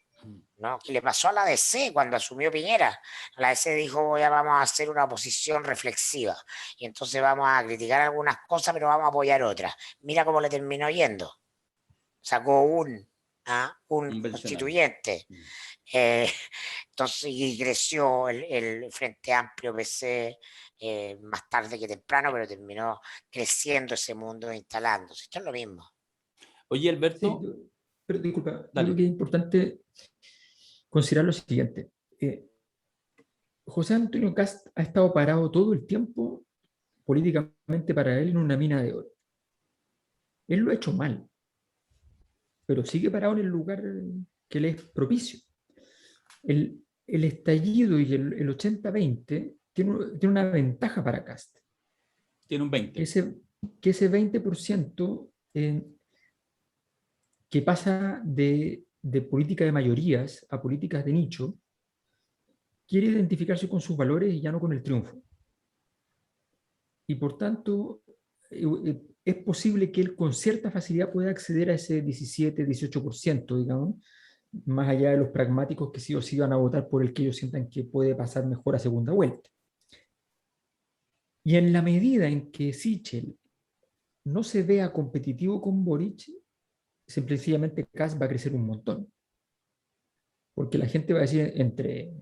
¿no? Que le pasó a la DC cuando asumió Piñera. La DC dijo, ya vamos a hacer una oposición reflexiva y entonces vamos a criticar algunas cosas, pero vamos a apoyar otras. Mira cómo le terminó yendo. Sacó un constituyente. Entonces, y creció el Frente Amplio PC más tarde que temprano, pero terminó creciendo ese mundo, instalándose. Esto es lo mismo. Oye, Alberto. Sí, pero disculpa, yo Dale. creo que es importante considerar lo siguiente. José Antonio Kast ha estado parado todo el tiempo políticamente para él en una mina de oro. Él lo ha hecho mal, pero sigue parado en el lugar que le es propicio. El estallido y el 80-20 tiene una ventaja para Kast. Tiene un 20. Que ese 20% que pasa de política de mayorías a políticas de nicho, quiere identificarse con sus valores y ya no con el triunfo. Y por tanto, es posible que él con cierta facilidad pueda acceder a ese 17-18%, digamos, más allá de los pragmáticos que sí o sí van a votar por el que ellos sientan que puede pasar mejor a segunda vuelta. Y en la medida en que Sichel no se vea competitivo con Boric, sencillamente Kast va a crecer un montón. Porque la gente va a decir entre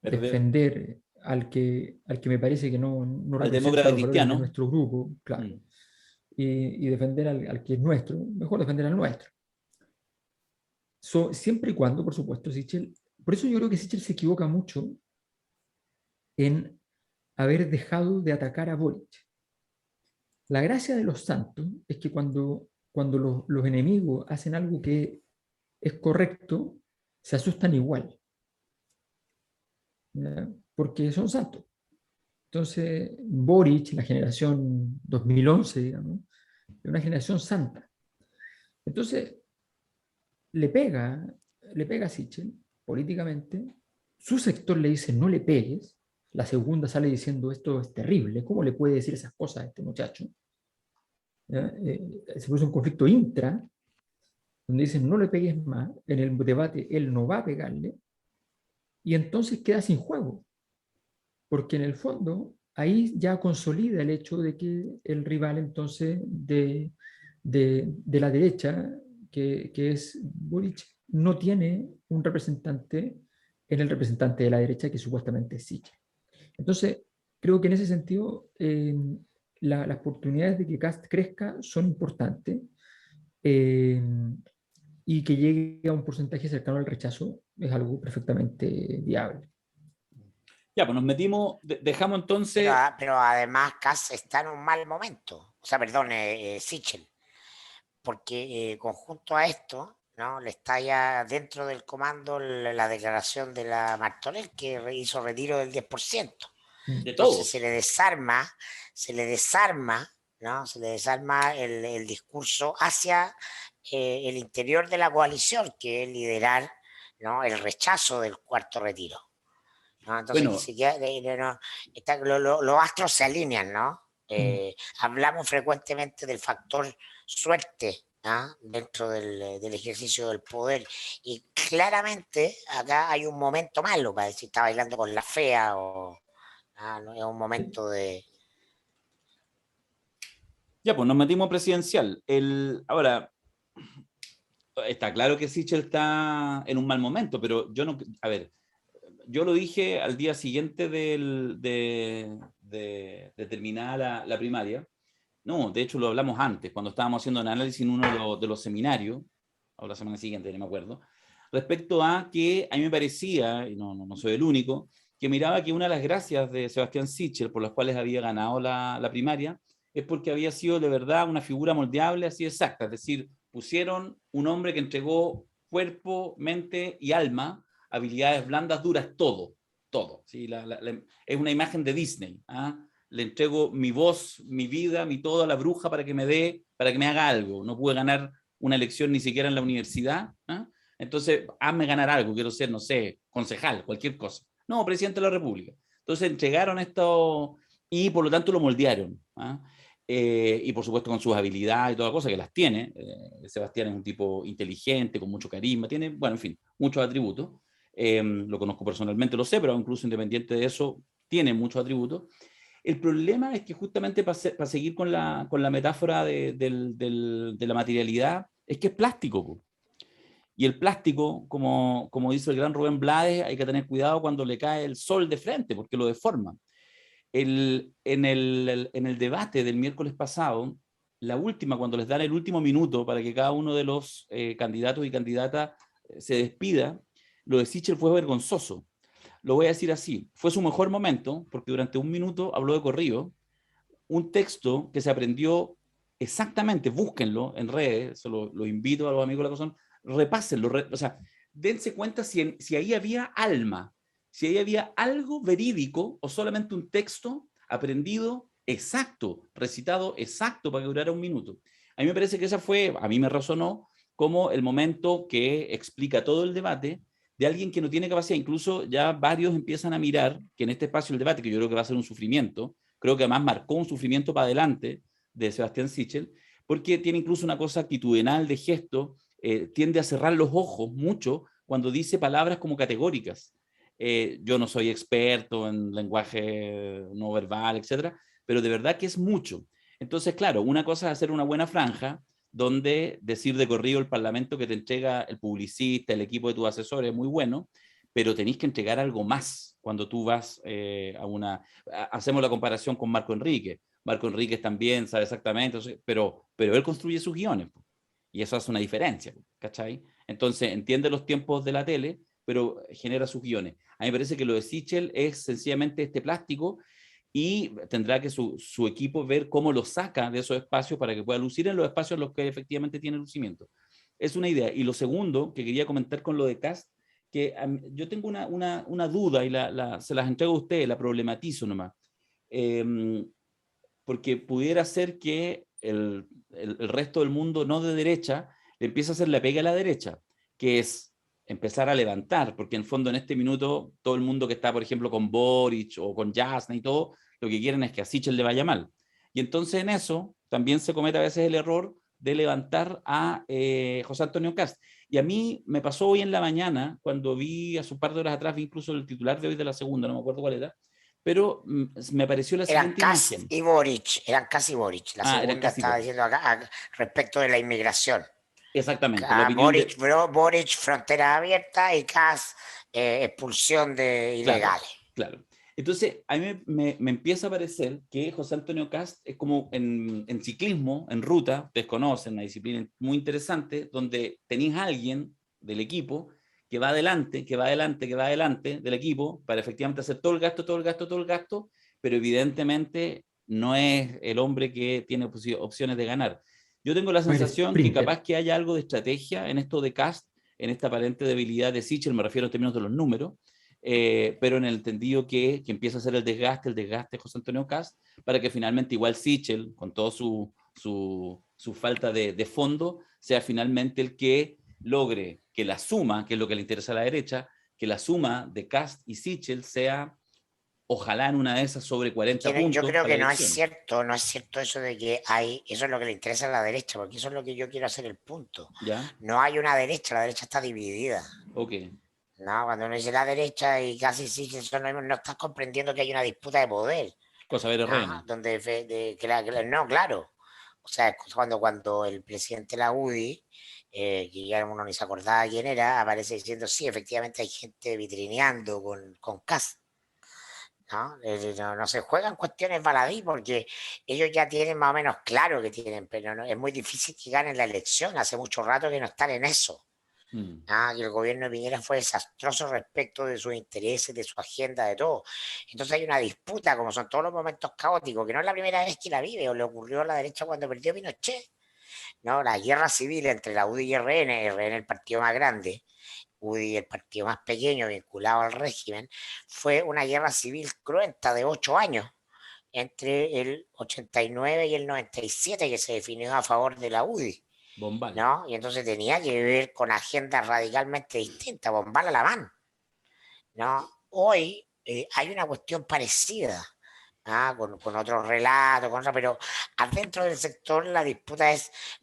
defender al que me parece que no representa los valores de nuestro grupo, claro, y defender al que es nuestro, mejor defender al nuestro. Siempre y cuando, por supuesto, Sichel, por eso yo creo que Sichel se equivoca mucho en haber dejado de atacar a Boric. La gracia de los santos es que cuando los enemigos hacen algo que es correcto, se asustan igual, ¿ya? Porque son santos. Entonces, Boric, la generación 2011, digamos, es una generación santa. Entonces, le pega, le pega a Sichel políticamente, su sector le dice no le pegues, la segunda sale diciendo esto es terrible, ¿cómo le puede decir esas cosas a este muchacho? Se puso un conflicto intra, donde dicen no le pegues más, en el debate él no va a pegarle, y entonces queda sin juego, porque en el fondo ahí ya consolida el hecho de que el rival entonces de la derecha, que es Boric, no tiene un representante en el representante de la derecha que supuestamente es Sichel. Entonces, creo que en ese sentido las oportunidades de que Kast crezca son importantes eh, y que llegue a un porcentaje cercano al rechazo es algo perfectamente viable. Ya, pues nos metimos, dejamos Pero, entonces, pero además Kass está en un mal momento. O sea, perdón, Sichel, porque conjunto a esto, ¿no? Le está ya dentro del comando la declaración de la Martorell que hizo retiro del 10%. de Entonces todos. se le desarma, ¿no? Se le desarma el discurso hacia el interior de la coalición, que es liderar, ¿no? El rechazo del cuarto retiro. ¿No? Entonces, Bueno, no, los astros se alinean, ¿no? Hablamos frecuentemente del factor suerte, ¿ah? Dentro del ejercicio del poder, y claramente acá hay un momento malo para decir está bailando con la fea o no, es un momento de... ya, pues nos metimos presidencial. Ahora, está claro que Sichel está en un mal momento, pero yo no, a ver, yo lo dije al día siguiente de terminada la primaria. No, de hecho lo hablamos antes, cuando estábamos haciendo el análisis en uno de los seminarios, o la semana siguiente, no me acuerdo, respecto a que a mí me parecía, y no soy el único, que miraba que una de las gracias de Sebastián Sichel por las cuales había ganado la primaria es porque había sido de verdad una figura moldeable así exacta, es decir, pusieron un hombre que entregó cuerpo, mente y alma, habilidades blandas, duras, todo, todo. ¿Sí? Es una imagen de Disney. ¿Ah? Le entrego mi voz, mi vida, mi todo a la bruja para que me haga algo. No pude ganar una elección ni siquiera en la universidad. ¿Ah? Entonces, hazme ganar algo, quiero ser, no sé, concejal, cualquier cosa. No, presidente de la República. Entonces entregaron esto y por lo tanto lo moldearon. ¿Ah? Y por supuesto con sus habilidades y toda cosa que las tiene. Sebastián es un tipo inteligente, con mucho carisma, tiene, bueno, en fin, muchos atributos. Lo conozco personalmente, lo sé, pero incluso independiente de eso, tiene muchos atributos. El problema es que justamente para seguir con la metáfora de la materialidad, es que es plástico. Po. Y el plástico, como dice el gran Rubén Blades, hay que tener cuidado cuando le cae el sol de frente, porque lo deforma. En el debate del miércoles pasado, la última, cuando les dan el último minuto para que cada uno de los candidatos y candidatas se despida, lo de Sichel fue vergonzoso. Lo voy a decir así, fue su mejor momento, porque durante un minuto habló de corrido, un texto que se aprendió exactamente, búsquenlo en redes, se lo invito a los amigos de la Cozón, repásenlo, o sea, dense cuenta si ahí había alma, si ahí había algo verídico o solamente un texto aprendido exacto, recitado exacto para que durara un minuto. A mí me parece que esa fue, a mí me resonó como el momento que explica todo el debate de alguien que no tiene capacidad. Incluso ya varios empiezan a mirar que en este espacio del debate, que yo creo que va a ser un sufrimiento, creo que además marcó un sufrimiento para adelante de Sebastián Sichel, porque tiene incluso una cosa actitudinal de gesto, tiende a cerrar los ojos mucho cuando dice palabras como categóricas. Yo no soy experto en lenguaje no verbal, etcétera, pero de verdad que es mucho. Entonces, claro, una cosa es hacer una buena franja, donde decir de corrido el parlamento que te entrega el publicista, el equipo de tus asesores es muy bueno, pero tenéis que entregar algo más cuando tú vas hacemos la comparación con Marco Enrique. Marco Enríquez también sabe exactamente, pero él construye sus guiones, y eso hace una diferencia, ¿cachai? Entonces entiende los tiempos de la tele, pero genera sus guiones. A mí me parece que lo de Sichel es sencillamente este plástico y tendrá que su equipo ver cómo lo saca de esos espacios para que pueda lucir en los espacios en los que efectivamente tiene lucimiento. Es una idea. Y lo segundo que quería comentar con lo de Kast, que yo tengo una duda y se las entrego a ustedes, la problematizo nomás. Porque pudiera ser que el resto del mundo no de derecha le empiece a hacer la pega a la derecha. que es empezar a levantar, porque en el fondo en este minuto todo el mundo que está, por ejemplo, con Boric o con Jasna y todo, lo que quieren es que a Sichel le vaya mal. Y entonces en eso también se comete a veces el error de levantar a José Antonio Kast. Y a mí me pasó hoy en la mañana, cuando vi hace un par de horas atrás, vi incluso el titular de hoy de La Segunda, no me acuerdo cuál era, pero me pareció la Eran siguiente Kast imagen. y Boric, eran Kast y Boric. La Ah, era segunda casi estaba Boric. diciendo acá respecto de la inmigración. Exactamente, la opinión de... Boric, frontera abierta, y Kast, expulsión de Claro, ilegales. claro. Entonces, a mí me empieza a parecer que José Antonio Kast es como en ciclismo, en ruta, ustedes conocen, una disciplina muy interesante, donde tenéis a alguien del equipo que va adelante, que va adelante, que va adelante del equipo para efectivamente hacer todo el gasto, todo el gasto, todo el gasto, pero evidentemente no es el hombre que tiene opciones de ganar. Yo tengo la No es el sensación que sprinter. capaz que haya algo de estrategia en esto de Kast, en esta aparente debilidad de Sichel, me refiero en términos de los números, pero en el entendido que empieza a hacer el desgaste de José Antonio Kast, para que finalmente igual Sichel, con todo su falta de fondo, sea finalmente el que logre que la suma, que es lo que le interesa a la derecha, que la suma de Kast y Sichel sea, ojalá en una de esas, sobre 40 Yo puntos creo para que la elección. no es cierto eso de que hay, eso es lo que le interesa a la derecha, porque eso es lo que yo quiero hacer el punto. ¿Ya? No hay una derecha, la derecha está dividida. Ok. No, cuando uno dice la derecha y casi sí que son lo mismo, no estás comprendiendo que hay una disputa de poder, Cosa ver ¿no? reina. Donde no, claro. O sea, es cuando el presidente de la UDI, que ya uno ni se acordaba quién era, aparece diciendo, sí, efectivamente hay gente vitrineando con Kast. ¿No? No se juegan cuestiones baladí porque ellos ya tienen más o menos claro que tienen, pero no, es muy difícil que ganen la elección. Hace mucho rato que no están en eso. Mm. Que el gobierno de Piñera fue desastroso respecto de sus intereses, de su agenda, de todo. Entonces hay una disputa, como son todos los momentos caóticos, que no es la primera vez que la vive, o le ocurrió a la derecha cuando perdió Pinochet. ¿No? La guerra civil entre la UDI y RN el partido más grande, UDI el partido más pequeño vinculado al régimen, fue una guerra civil cruenta de 8 años, entre el 89 y el 97, que se definió a favor de la UDI. Bombal. ¿No? Y entonces tenía que ver con agendas radicalmente distintas, bombar a la mano, ¿no? Hoy hay una cuestión parecida, con otros relatos, pero adentro del sector la disputa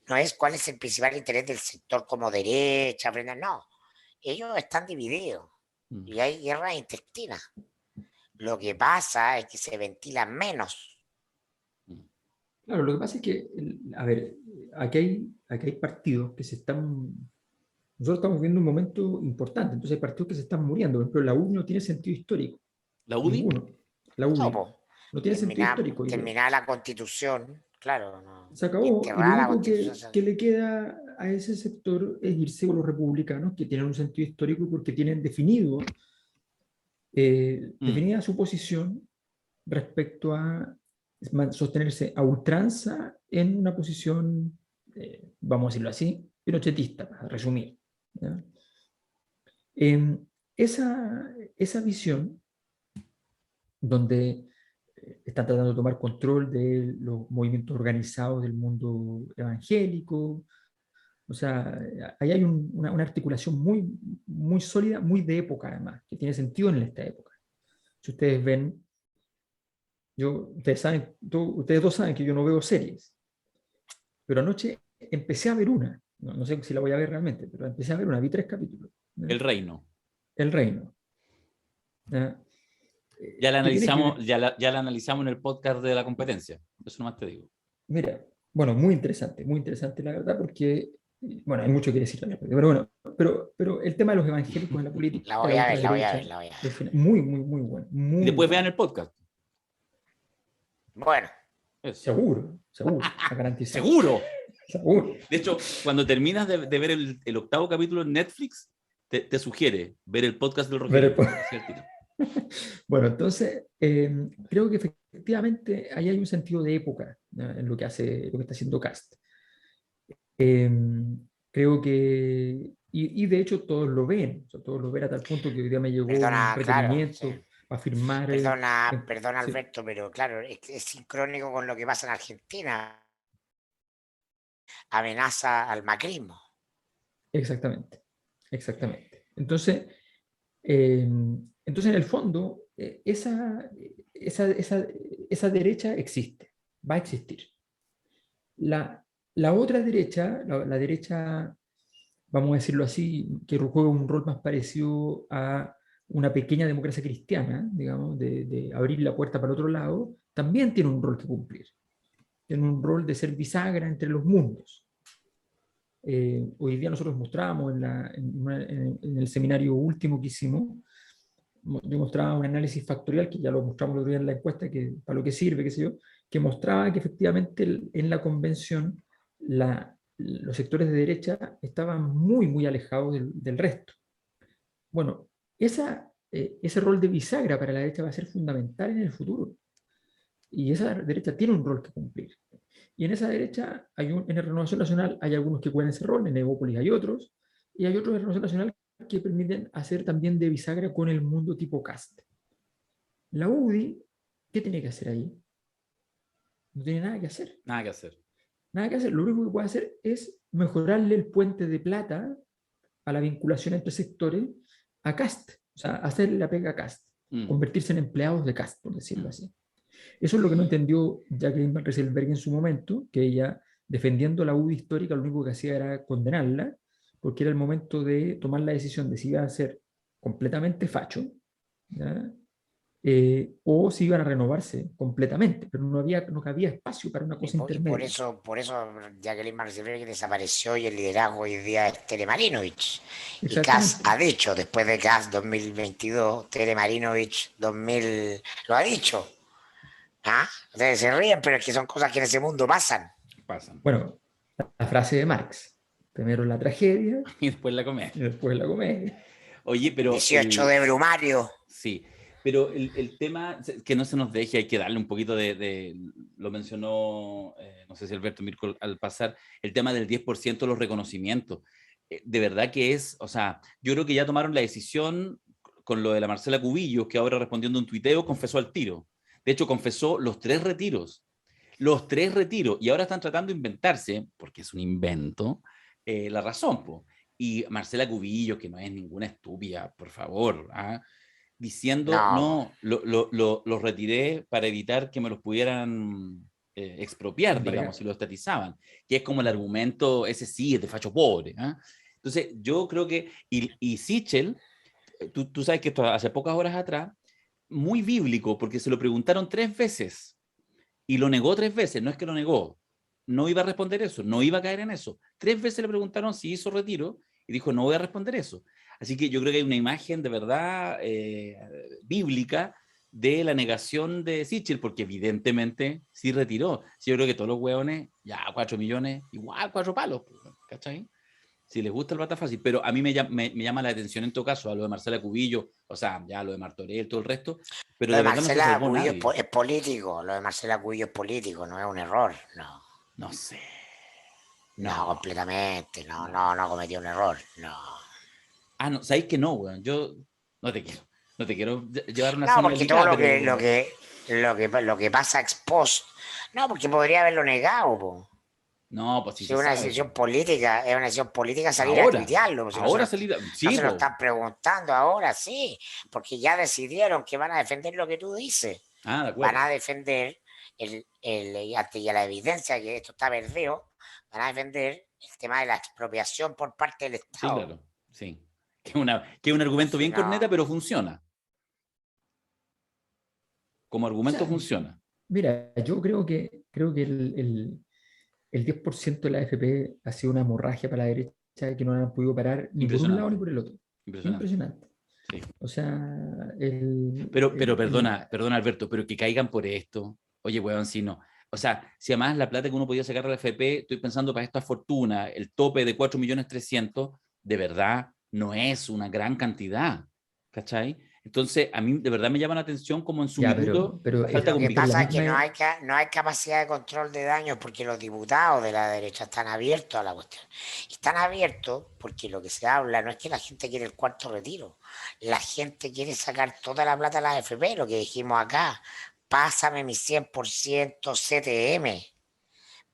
no es cuál es el principal interés del sector como derecha, no, ellos están divididos Mm. y hay guerras intestinas. Lo que pasa es que se ventilan menos. Claro, lo que pasa es que, a ver, aquí hay partidos que se están. Nosotros estamos viendo un momento importante, entonces hay partidos que se están muriendo. Por ejemplo, la UDI no tiene sentido histórico. ¿La UDI? Ninguno. La No, UDI po, no tiene sentido histórico. terminada la constitución, claro, no, Se acabó y lo enterrada la único constitución. que le queda a ese sector es irse con los republicanos, que tienen un sentido histórico porque tienen definida su posición respecto a sostenerse a ultranza en una posición, vamos a decirlo así, pinochetista, para resumir. ¿Ya? Esa visión, donde están tratando de tomar control de los movimientos organizados del mundo evangélico, o sea, ahí hay una articulación muy, muy sólida, muy de época además, que tiene sentido en esta época. Si ustedes ven, ustedes dos saben que yo no veo series, pero anoche empecé a ver una, no sé si la voy a ver realmente, pero empecé a ver una, vi 3 capítulos. ¿No? El reino. El Reino. ¿No? Ya la ¿Qué tiene que ver? analizamos, ya la analizamos en el podcast de la competencia. Eso nomás te digo. Mira, bueno, muy interesante la verdad, porque, bueno, hay mucho que decir, pero bueno, pero el tema de los evangélicos en la política, La de la voy a ver, la voy a ultraderecha, ver, la voy a ver. muy, muy, muy bueno, Y muy después vean bueno. el podcast. Bueno, Eso. Seguro, seguro, está garantizado. ¡Seguro! Seguro. De hecho, cuando terminas de ver el octavo capítulo en Netflix, te sugiere ver el podcast del Rogelio. Bueno, entonces, creo que efectivamente ahí hay un sentido de época, ¿no? En lo que está haciendo Cast. Creo que, y de hecho todos lo ven, o sea, todos lo ven a tal punto que hoy día me llegó un perdona, claro, sí. requerimiento para firmar. Perdona Sí, Alberto, pero claro, es sincrónico con lo que pasa en Argentina. Amenaza al macrismo. exactamente. Exactamente. Entonces, en el fondo, esa derecha existe, va a existir. La otra derecha, la derecha, vamos a decirlo así, que juega un rol más parecido a una pequeña democracia cristiana, digamos, de abrir la puerta para el otro lado, también tiene un rol que cumplir. Tiene un rol de ser bisagra entre los mundos. Hoy día nosotros mostramos en el seminario último que hicimos, yo mostraba un análisis factorial, que ya lo mostramos el otro día en la encuesta, que para lo que sirve, qué sé yo, que mostraba que efectivamente en la convención los sectores de derecha estaban muy, muy alejados del resto. Bueno, ese rol de bisagra para la derecha va a ser fundamental en el futuro. Y esa derecha tiene un rol que cumplir. Y en esa derecha, en la Renovación Nacional hay algunos que cumplen ese rol, en Evópolis hay otros, y hay otros en Renovación Nacional que permiten hacer también de bisagra con el mundo tipo CAST. La UDI, ¿qué tiene que hacer ahí? No tiene nada que hacer. Nada que hacer. Nada que hacer. Lo único que puede hacer es mejorarle el puente de plata a la vinculación entre sectores a CAST. O sea, hacerle la pega a CAST. Convertirse en empleados de CAST, por decirlo así. Eso es lo que no entendió Jacqueline Van Rysselberghe en su momento, que ella, defendiendo la UDI histórica, lo único que hacía era condenarla, porque era el momento de tomar la decisión de si iba a ser completamente facho, ¿ya? O si iban a renovarse completamente, pero no cabía espacio para una cosa intermedia. Por eso Jacqueline Van Rysselberghe desapareció y el liderazgo hoy día es Tere Marinovich. Y Kass ha dicho, después de Kass 2022, Tere Marinovich 2000, lo ha dicho. ¿Ah? Ustedes se ríen, pero es que son cosas que en ese mundo pasan. Bueno, la frase de Marx: primero la tragedia y después la comedia. Y después la comedia. Oye, pero 18 de Brumario. Sí, pero el tema, que no se nos deje, hay que darle un poquito lo mencionó, no sé si Alberto Mirko al pasar, el tema del 10% de los reconocimientos. De verdad que o sea, yo creo que ya tomaron la decisión con lo de la Marcela Cubillos, que ahora respondiendo un tuiteo confesó al tiro. De hecho, confesó los 3 retiros. Los 3 retiros. Y ahora están tratando de inventarse, porque es un invento, la razón. Po. Y Marcela Cubillos, que no es ninguna estúpida, por favor, diciendo, no, los retiré para evitar que me los pudieran expropiar, digamos, si lo estatizaban. Que es como el argumento, ese sí, es de facho pobre. Entonces, yo creo que, y Sichel, tú sabes que esto hace pocas horas atrás, muy bíblico, porque se lo preguntaron 3 veces y lo negó 3 veces, no es que lo negó, no iba a responder eso, no iba a caer en eso. 3 veces le preguntaron si hizo retiro y dijo, no voy a responder eso. Así que yo creo que hay una imagen de verdad bíblica de la negación de Sichel, porque evidentemente sí retiró. Sí, yo creo que todos los hueones, ya 4 millones, igual 4 palos, ¿cachai? Si les gusta el plata fácil, pero a mí me llama la atención en todo caso a lo de Marcela Cubillo, o sea, ya lo de Martorell, todo el resto, pero lo de verdad Marcela no Cubillo es político, lo de Marcela Cubillo es político, no es un error, no. No sé. No, completamente, no cometió un error, no. No, ¿sabéis que no, weón? Yo no te quiero llevar una no, zona porque delicada, todo pero... lo que pasa ex post, no, porque podría haberlo negado, po. No, pues si es una decisión política, es una decisión política salir ahora, a tuitearlo. Si ahora sí, no se lo están preguntando ahora, sí, porque ya decidieron que van a defender lo que tú dices. De acuerdo. Van a defender y a la evidencia que esto está perdido, van a defender el tema de la expropiación por parte del Estado. Sí, claro, sí. Que es un argumento bien corneta, pero funciona. Como argumento funciona. Mira, yo creo que el 10% de la AFP ha sido una hemorragia para la derecha que no han podido parar ni por un lado ni por el otro. Impresionante. Sí. O sea, pero perdona, Alberto, pero que caigan por esto. Oye, weón, si no. O sea, si además la plata que uno podía sacar de la AFP, estoy pensando para esta fortuna, el tope de 4.300.000, de verdad no es una gran cantidad. ¿Cachai? Entonces, a mí de verdad me llama la atención como en su minuto... Pero lo que pasa es que no hay capacidad de control de daños porque los diputados de la derecha están abiertos a la cuestión. Están abiertos porque lo que se habla no es que la gente quiere el cuarto retiro. La gente quiere sacar toda la plata a la AFP, lo que dijimos acá. Pásame mi 100% CTM.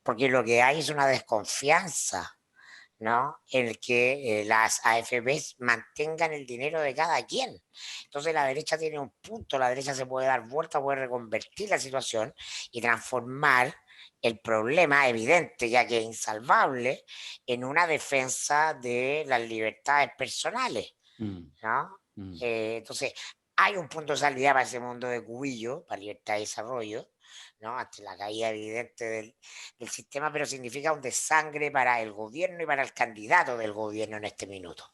Porque lo que hay es una desconfianza. ¿no? En el que las AFPs mantengan el dinero de cada quien. Entonces la derecha tiene un punto, la derecha se puede dar vuelta, puede reconvertir la situación y transformar el problema evidente, ya que es insalvable, en una defensa de las libertades personales, ¿no? Entonces, hay un punto de salida para ese mundo de Cubillo, para libertad y desarrollo, ¿no? Ante la caída evidente del sistema, pero significa un desangre para el gobierno y para el candidato del gobierno en este minuto,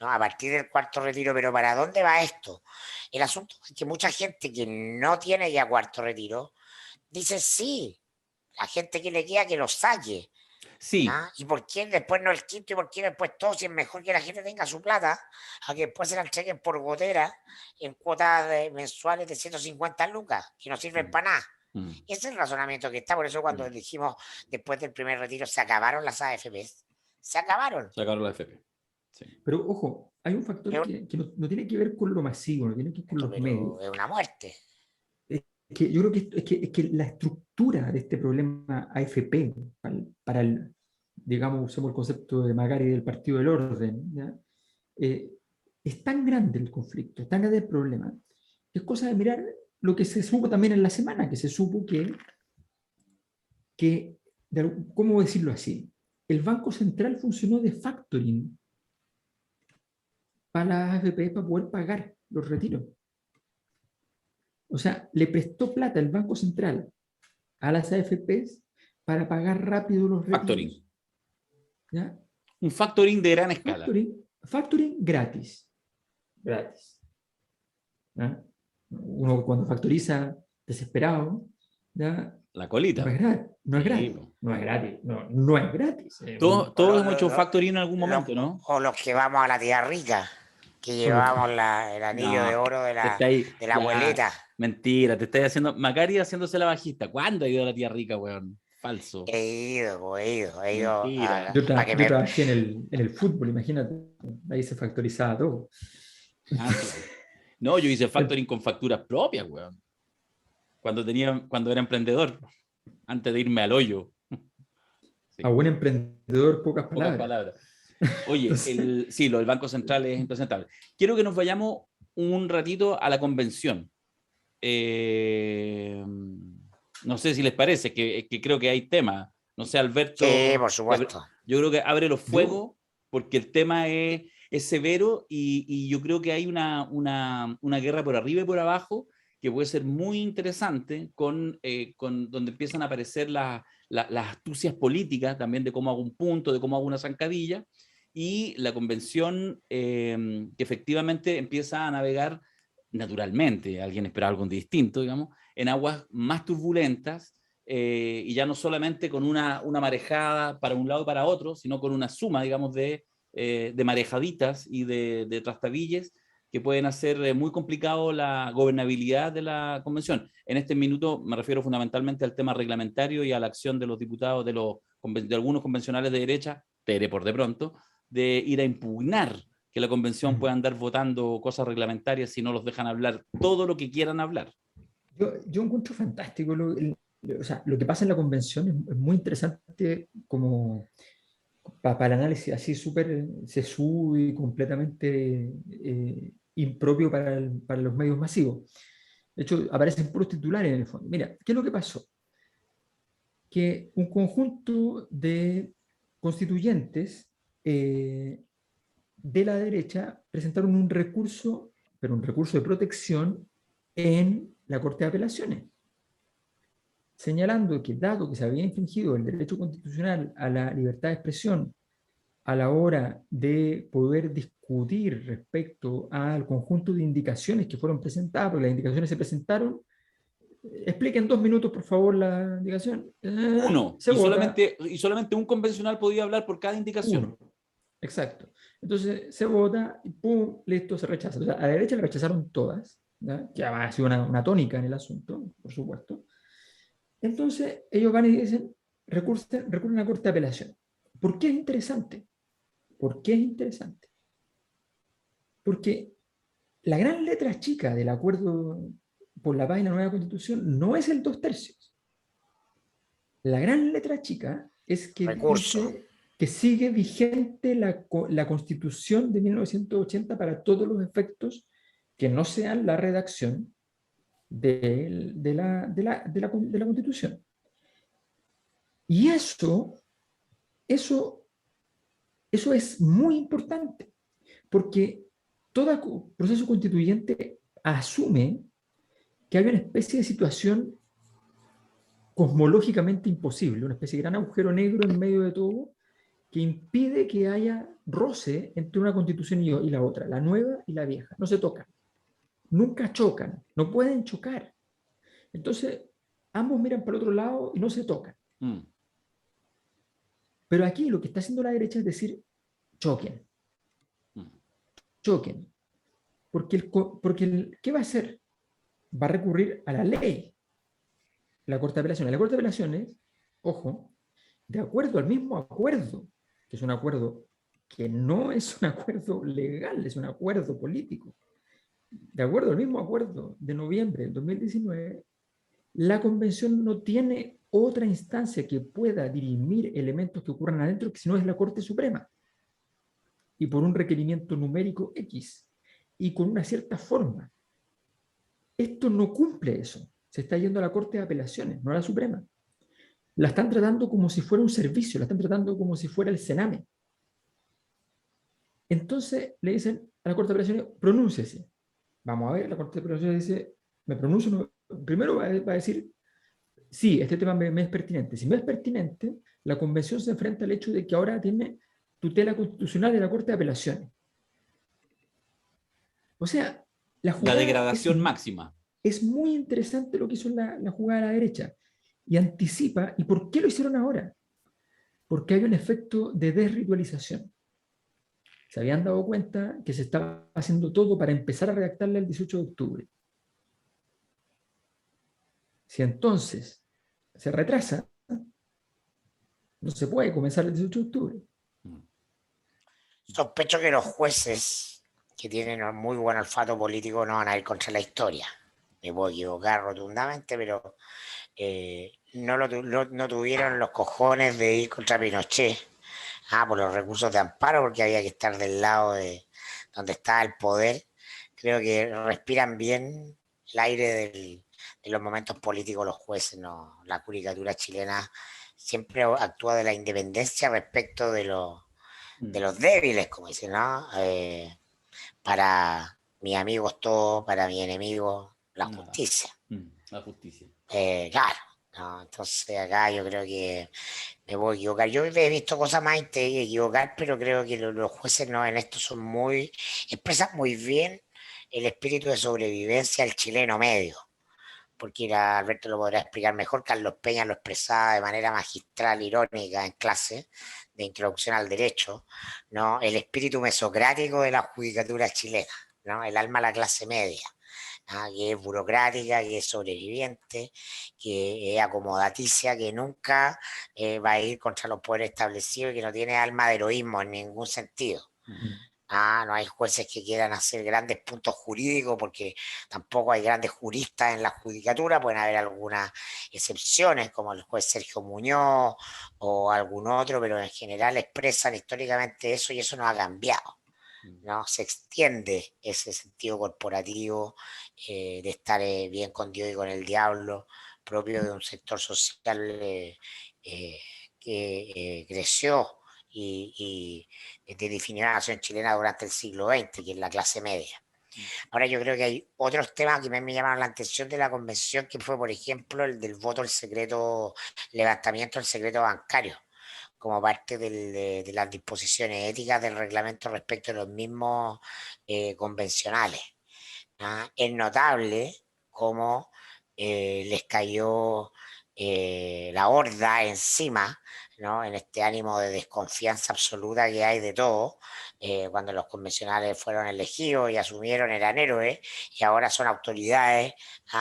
¿no? A partir del cuarto retiro, pero ¿para dónde va esto? El asunto es que mucha gente que no tiene ya cuarto retiro dice sí, la gente que le queda que lo saque. Sí, ¿Ah? ¿Y por qué después no el quinto y por qué después todo? Si es mejor que la gente tenga su plata, a que después se la entreguen por gotera en cuotas mensuales de 150 lucas, que no sirven para nada. Ese es el razonamiento que está. Por eso cuando dijimos después del primer retiro se acabaron las AFPs, se acabaron. sacaron la FP. Sí. Pero ojo, hay un factor Pero- que no tiene que ver con lo masivo, no tiene que ver con los Pero medios. es una muerte. Que yo creo que, es que la estructura de este problema AFP, para el, digamos, usemos el concepto de Magari del Partido del Orden, ¿ya? Es tan grande el conflicto, es tan grande el problema, que es cosa de mirar lo que se supo también en la semana, que se supo ¿cómo decirlo así? El Banco Central funcionó de factoring para las AFP para poder pagar los retiros. O sea, le prestó plata el Banco Central a las AFPs para pagar rápido los retiros. Factoring. ¿Ya? Un factoring de gran escala. Factoring gratis. Gratis. ¿Ya? Uno cuando factoriza desesperado, ¿ya? La colita. No es gratis. No es Sí, gratis. po. No es gratis. No es gratis. Todos hemos hecho factoring en algún momento, ¿no? O los que vamos a la tía rica, que llevamos el anillo de oro de la abuelita. Mentira, te estáis haciendo. Macari haciéndose la bajista. ¿Cuándo ha ido a la tía rica, weón? Falso. He ido. Mentira. Yo trabajé en el fútbol, imagínate. Ahí se factorizaba todo. Ah, sí. No, yo hice factoring con facturas propias, weón. Cuando era emprendedor, antes de irme al hoyo. Sí. A buen emprendedor, pocas Pocas palabras. Oye, sí, lo del Banco Central es impresentable. Quiero que nos vayamos un ratito a la convención. No sé si les parece, que creo que hay tema. No sé, Alberto. Sí, por supuesto. Yo creo que abre los fuegos porque el tema es severo y yo creo que hay una guerra por arriba y por abajo que puede ser muy interesante con donde empiezan a aparecer las astucias políticas también de cómo hago un punto, de cómo hago una zancadilla, y la convención que efectivamente empieza a navegar naturalmente, alguien esperaba algo distinto, digamos, en aguas más turbulentas, y ya no solamente con una marejada para un lado y para otro, sino con una suma, digamos, de marejaditas y de trastabilles que pueden hacer muy complicado la gobernabilidad de la convención. En este minuto me refiero fundamentalmente al tema reglamentario y a la acción de los diputados, de algunos convencionales de derecha, Tere por de pronto, de ir a impugnar que la convención pueda andar votando cosas reglamentarias si no los dejan hablar todo lo que quieran hablar. Yo encuentro fantástico o sea, lo que pasa en la convención es muy interesante como para el análisis así súper sesudo y completamente impropio para los medios masivos. De hecho, aparecen puros titulares en el fondo. Mira, ¿qué es lo que pasó? Que un conjunto de constituyentes de la derecha presentaron un recurso, pero un recurso de protección en la Corte de Apelaciones, señalando que dado que se había infringido el derecho constitucional a la libertad de expresión a la hora de poder discutir respecto al conjunto de indicaciones que fueron presentadas, porque las indicaciones se presentaron. Expliquen 2 minutos, por favor, la indicación. Uno, y solamente un convencional podía hablar por cada indicación. Uno. Exacto. Entonces se vota y pum, listo, se rechaza. O sea, a la derecha la rechazaron todas, ¿ya? Que ha sido una tónica en el asunto, por supuesto. Entonces ellos van y dicen, recurren a la Corte de Apelación. ¿Por qué es interesante? ¿Por qué es interesante? Porque la gran letra chica del acuerdo por la paz y la nueva Constitución no es el 2/3. La gran letra chica es que Recurso. dice que sigue vigente la Constitución de 1980 para todos los efectos que no sean la redacción de la Constitución. Y eso es muy importante, porque todo proceso constituyente asume que hay una especie de situación cosmológicamente imposible, una especie de gran agujero negro en medio de todo, que impide que haya roce entre una constitución y la otra, la nueva y la vieja. No se tocan, nunca chocan, no pueden chocar. Entonces, ambos miran para el otro lado y no se tocan. Mm. Pero aquí lo que está haciendo la derecha es decir, choquen, choquen. Porque ¿qué va a hacer? Va a recurrir a la ley, la Corte de Apelaciones. La Corte de Apelaciones, ojo, de acuerdo al mismo acuerdo, que es un acuerdo que no es un acuerdo legal, es un acuerdo político. De acuerdo al mismo acuerdo de noviembre del 2019, la convención no tiene otra instancia que pueda dirimir elementos que ocurran adentro que si no es la Corte Suprema. Y por un requerimiento numérico X y con una cierta forma. Esto no cumple eso. Se está yendo a la Corte de Apelaciones, no a la Suprema. La están tratando como si fuera un servicio, la están tratando como si fuera el Sename. Entonces le dicen a la Corte de Apelaciones, pronúnciese. Vamos a ver, la Corte de Apelaciones dice, me pronuncio, no. Primero va a decir, sí, este tema me es pertinente. Si me es pertinente, la Convención se enfrenta al hecho de que ahora tiene tutela constitucional de la Corte de Apelaciones. O sea, La degradación máxima. Es muy interesante lo que hizo la jugada de la derecha y anticipa. ¿Y por qué lo hicieron ahora? Porque hay un efecto de desritualización. Se habían dado cuenta que se estaba haciendo todo para empezar a redactarla el 18 de octubre. Si entonces se retrasa, no se puede comenzar el 18 de octubre. Sospecho que los jueces que tienen un muy buen olfato político no van a ir contra la historia. Me puedo equivocar rotundamente, pero no tuvieron los cojones de ir contra Pinochet por los recursos de amparo, porque había que estar del lado de donde está el poder. Creo que respiran bien el aire de los momentos políticos los jueces, ¿no? La judicatura chilena siempre actúa de la independencia respecto de los débiles, como dicen, ¿no? Para mis amigos todo, para mis enemigos la justicia. La justicia. Claro, ¿no? Entonces acá yo creo que me voy a equivocar. Yo he visto cosas más y equivocar, pero creo que los jueces no en esto son expresan muy bien el espíritu de sobrevivencia del chileno medio. Porque Alberto lo podrá explicar mejor, Carlos Peña lo expresaba de manera magistral, irónica en clase de introducción al derecho, ¿no? El espíritu mesocrático de la judicatura chilena, ¿no? El alma de la clase media, ¿no? Que es burocrática, que es sobreviviente, que es acomodaticia, que nunca va a ir contra los poderes establecidos y que no tiene alma de heroísmo en ningún sentido. No hay jueces que quieran hacer grandes puntos jurídicos porque tampoco hay grandes juristas en la judicatura, pueden haber algunas excepciones como el juez Sergio Muñoz o algún otro, pero en general expresan históricamente eso y eso no ha cambiado, ¿no? Se extiende ese sentido corporativo de estar bien con Dios y con el diablo, propio de un sector social que creció y de definir la nación chilena durante el siglo XX, que es la clase media. Ahora yo creo que hay otros temas que me llamaron la atención de la convención, que fue, por ejemplo, el del voto al secreto, levantamiento del secreto bancario, como parte de las disposiciones éticas del reglamento respecto a los mismos convencionales. Es notable cómo les cayó la horda encima, ¿no? En este ánimo de desconfianza absoluta que hay de todo, cuando los convencionales fueron elegidos y asumieron, eran héroes, y ahora son autoridades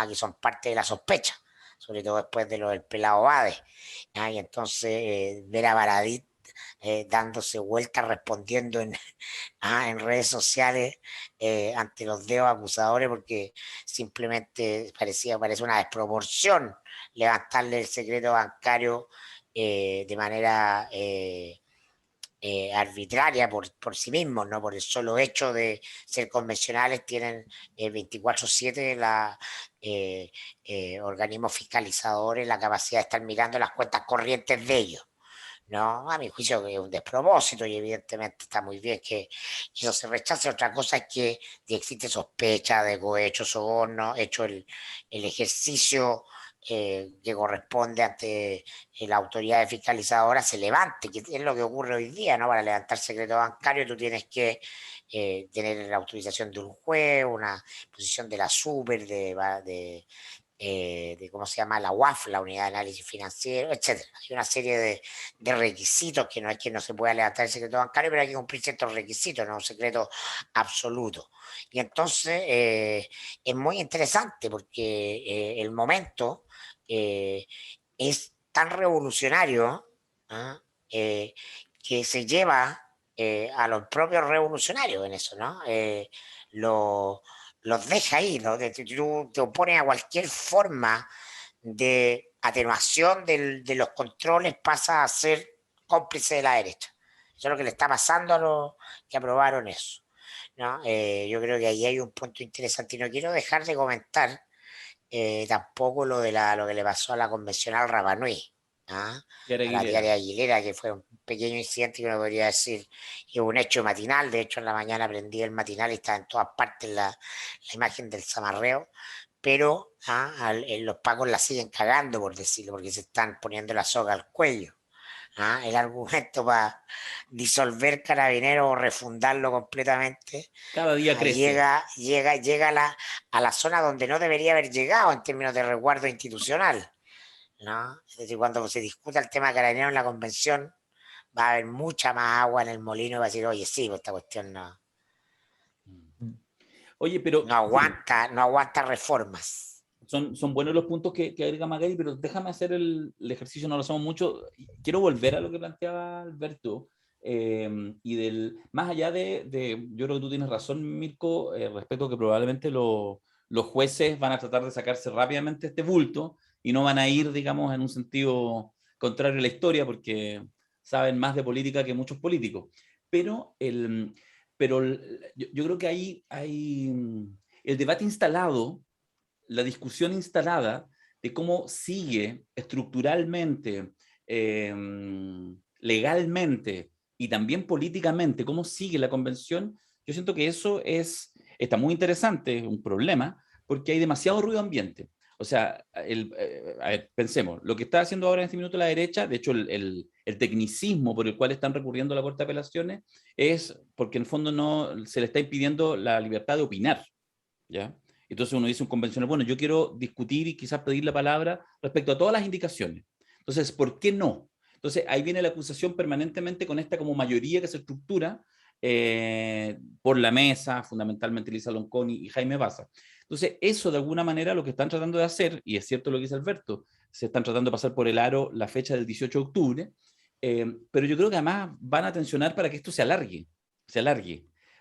que son parte de la sospecha, sobre todo después de lo del pelado Bade. Y entonces ver a Baradit dándose vueltas, respondiendo en redes sociales ante los dedos acusadores, porque simplemente parece una desproporción levantarle el secreto bancario de manera arbitraria por sí mismos, ¿no? Por el solo hecho de ser convencionales, tienen 24/7 organismos fiscalizadores la capacidad de estar mirando las cuentas corrientes de ellos. ¿No? A mi juicio es un despropósito y evidentemente está muy bien que eso se rechace. Otra cosa es que si existe sospecha de cohecho, soborno, hecho el ejercicio que corresponde ante la autoridad fiscalizadora se levante, que es lo que ocurre hoy día, ¿no? Para levantar secreto bancario tú tienes que tener la autorización de un juez, una posición de la super, de cómo se llama la UAF, la Unidad de Análisis Financiero, etcétera. Hay una serie de requisitos que no es que no se pueda levantar el secreto bancario, pero hay que cumplir ciertos requisitos, no un secreto absoluto. Y entonces es muy interesante porque el momento es tan revolucionario, ¿ah? Que se lleva a los propios revolucionarios en eso, ¿no? Los deja ahí, ¿no? Tú te opones a cualquier forma de atenuación de los controles, pasa a ser cómplice de la derecha. Eso es lo que le está pasando a los que aprobaron eso, ¿no? Yo creo que ahí hay un punto interesante y no quiero dejar de comentar tampoco lo que le pasó a la convencional Rapanui, ¿ah? Yara A la Aguilera. diaria Aguilera, que fue un pequeño incidente que uno podría decir que un hecho matinal. De hecho, en la mañana prendí el matinal y estaba en todas partes la imagen del zamarreo, pero los pacos la siguen cagando, por decirlo, porque se están poniendo la soga al cuello. El argumento para disolver Carabineros o refundarlo completamente Cada día crece. llega a la zona donde no debería haber llegado en términos de resguardo institucional, ¿no? Es decir, cuando se discuta el tema Carabineros en la convención, va a haber mucha más agua en el molino y va a decir, oye, sí, pues esta cuestión Oye, pero no aguanta reformas. son buenos los puntos que agrega Magali, pero déjame hacer el ejercicio, no lo hacemos mucho. Quiero volver a lo que planteaba Alberto, y más allá yo creo que tú tienes razón, Mirko, respecto a que probablemente los jueces van a tratar de sacarse rápidamente este bulto y no van a ir, digamos, en un sentido contrario a la historia, porque saben más de política que muchos políticos. Pero, yo creo que hay el debate instalado, la discusión instalada de cómo sigue estructuralmente, legalmente y también políticamente, cómo sigue la convención, yo siento que eso está muy interesante, es un problema, porque hay demasiado ruido ambiente. O sea, a ver, pensemos, lo que está haciendo ahora en este minuto la derecha, de hecho el tecnicismo por el cual están recurriendo a la Corte de Apelaciones es porque en el fondo no se le está impidiendo la libertad de opinar, ¿ya? Entonces uno dice un convencional, bueno, yo quiero discutir y quizás pedir la palabra respecto a todas las indicaciones. Entonces, ¿por qué no? Entonces ahí viene la acusación permanentemente con esta como mayoría que se estructura por la mesa, fundamentalmente Elisa Loncón y Jaime Baza. Entonces eso de alguna manera lo que están tratando de hacer, y es cierto lo que dice Alberto, se están tratando de pasar por el aro la fecha del 18 de octubre, pero yo creo que además van a tensionar para que esto se alargue,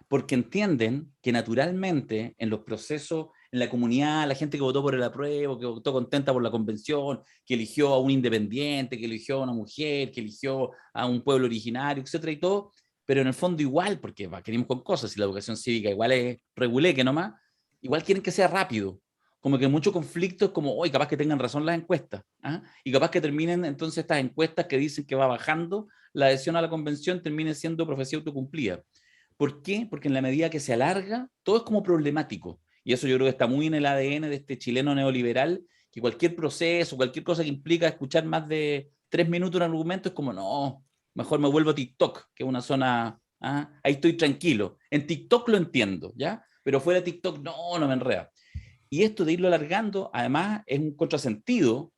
porque entienden que naturalmente en los procesos, en la comunidad, la gente que votó por el apruebo, que votó contenta por la convención, que eligió a un independiente, que eligió a una mujer, que eligió a un pueblo originario, etcétera y todo, pero en el fondo igual, porque queremos con cosas, y la educación cívica igual es reguleque nomás, igual quieren que sea rápido, como que muchos conflictos como, hoy capaz que tengan razón las encuestas, ¿ah? Y capaz que terminen entonces estas encuestas que dicen que va bajando la adhesión a la convención, termine siendo profecía autocumplida. ¿Por qué? Porque en la medida que se alarga, todo es como problemático. Y eso yo creo que está muy en el ADN de este chileno neoliberal, que cualquier proceso, cualquier cosa que implica escuchar más de 3 minutos un argumento es como, no, mejor me vuelvo a TikTok, que es una zona, ahí estoy tranquilo. En TikTok lo entiendo, ¿ya? Pero fuera de TikTok, no me enreda. Y esto de irlo alargando, además, es un contrasentido,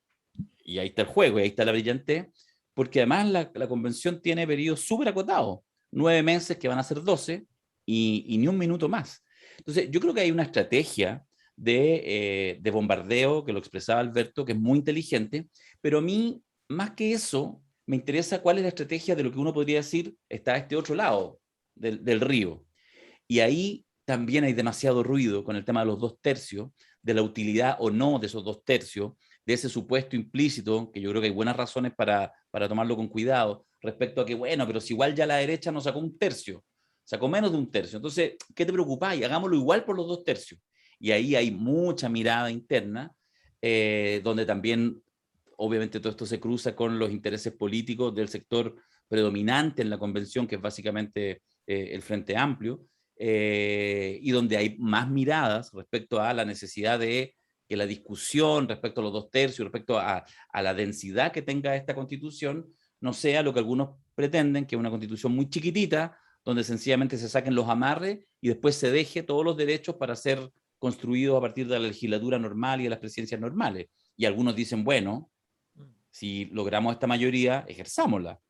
y ahí está el juego, y ahí está la brillantez, porque además la convención tiene periodos súper acotados, 9 meses que van a ser 12, y ni un minuto más. Entonces, yo creo que hay una estrategia de bombardeo, que lo expresaba Alberto, que es muy inteligente, pero a mí, más que eso, me interesa cuál es la estrategia de lo que uno podría decir está a este otro lado del río. Y ahí también hay demasiado ruido con el tema de los 2/3, de la utilidad o no de esos 2/3, de ese supuesto implícito, que yo creo que hay buenas razones para tomarlo con cuidado, respecto a que, bueno, pero si igual ya la derecha no sacó un tercio, sacó menos de un tercio. Entonces, ¿qué te preocupáis? Hagámoslo igual por los 2 tercios. Y ahí hay mucha mirada interna, donde también, obviamente, todo esto se cruza con los intereses políticos del sector predominante en la convención, que es básicamente el Frente Amplio, y donde hay más miradas respecto a la necesidad de que la discusión respecto a los 2 tercios, respecto a la densidad que tenga esta constitución, no sea lo que algunos pretenden, que es una constitución muy chiquitita, donde sencillamente se saquen los amarres y después se deje todos los derechos para ser construidos a partir de la legislatura normal y de las presidencias normales. Y algunos dicen, bueno, si logramos esta mayoría, ejerzámosla,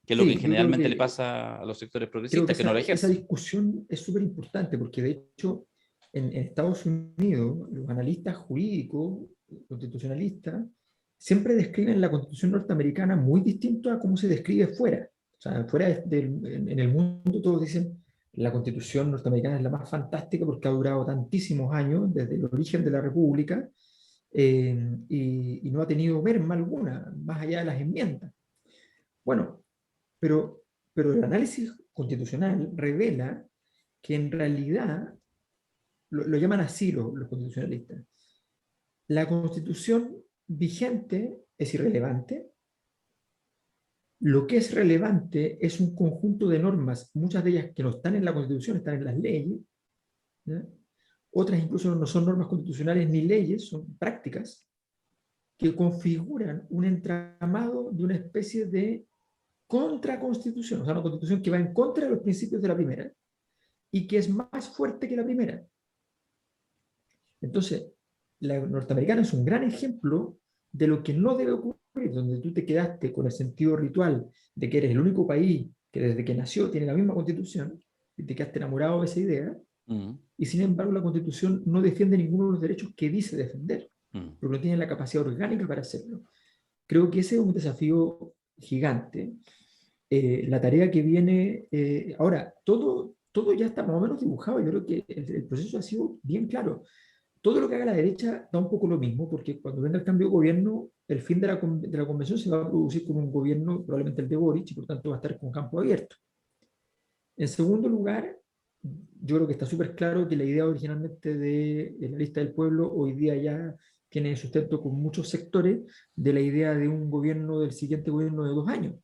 que es lo que Sí, yo creo generalmente le que, pasa a los sectores creo que progresistas, que no la esa ejercen. discusión es súper importante porque de hecho en Estados Unidos los analistas jurídicos, constitucionalistas, siempre describen la constitución norteamericana muy distinto a cómo se describe fuera. O sea, en el mundo todos dicen la constitución norteamericana es la más fantástica porque ha durado tantísimos años desde el origen de la república y no ha tenido merma alguna, más allá de las enmiendas. Bueno, pero, pero el análisis constitucional revela que en realidad, lo llaman así los constitucionalistas, la constitución vigente es irrelevante. Lo que es relevante es un conjunto de normas, muchas de ellas que no están en la constitución, están en las leyes, ¿ya? Otras incluso no son normas constitucionales ni leyes, son prácticas que configuran un entramado de una especie de contraconstitución, o sea, una constitución que va en contra de los principios de la primera y que es más fuerte que la primera. Entonces, la norteamericana es un gran ejemplo de lo que no debe ocurrir, donde tú te quedaste con el sentido ritual de que eres el único país que desde que nació tiene la misma constitución, y te quedaste enamorado de esa idea, y sin embargo la constitución no defiende ninguno de los derechos que dice defender, porque no tiene la capacidad orgánica para hacerlo. Creo que ese es un desafío gigante. La tarea que viene, ahora, todo ya está más o menos dibujado, yo creo que el proceso ha sido bien claro. Todo lo que haga la derecha da un poco lo mismo, porque cuando venga el cambio de gobierno, el fin de la convención se va a producir con un gobierno, probablemente el de Boric, y por tanto va a estar con campo abierto. En segundo lugar, yo creo que está súper claro que la idea originalmente de la lista del pueblo hoy día ya tiene sustento con muchos sectores de la idea de un gobierno, del siguiente gobierno de 2 años.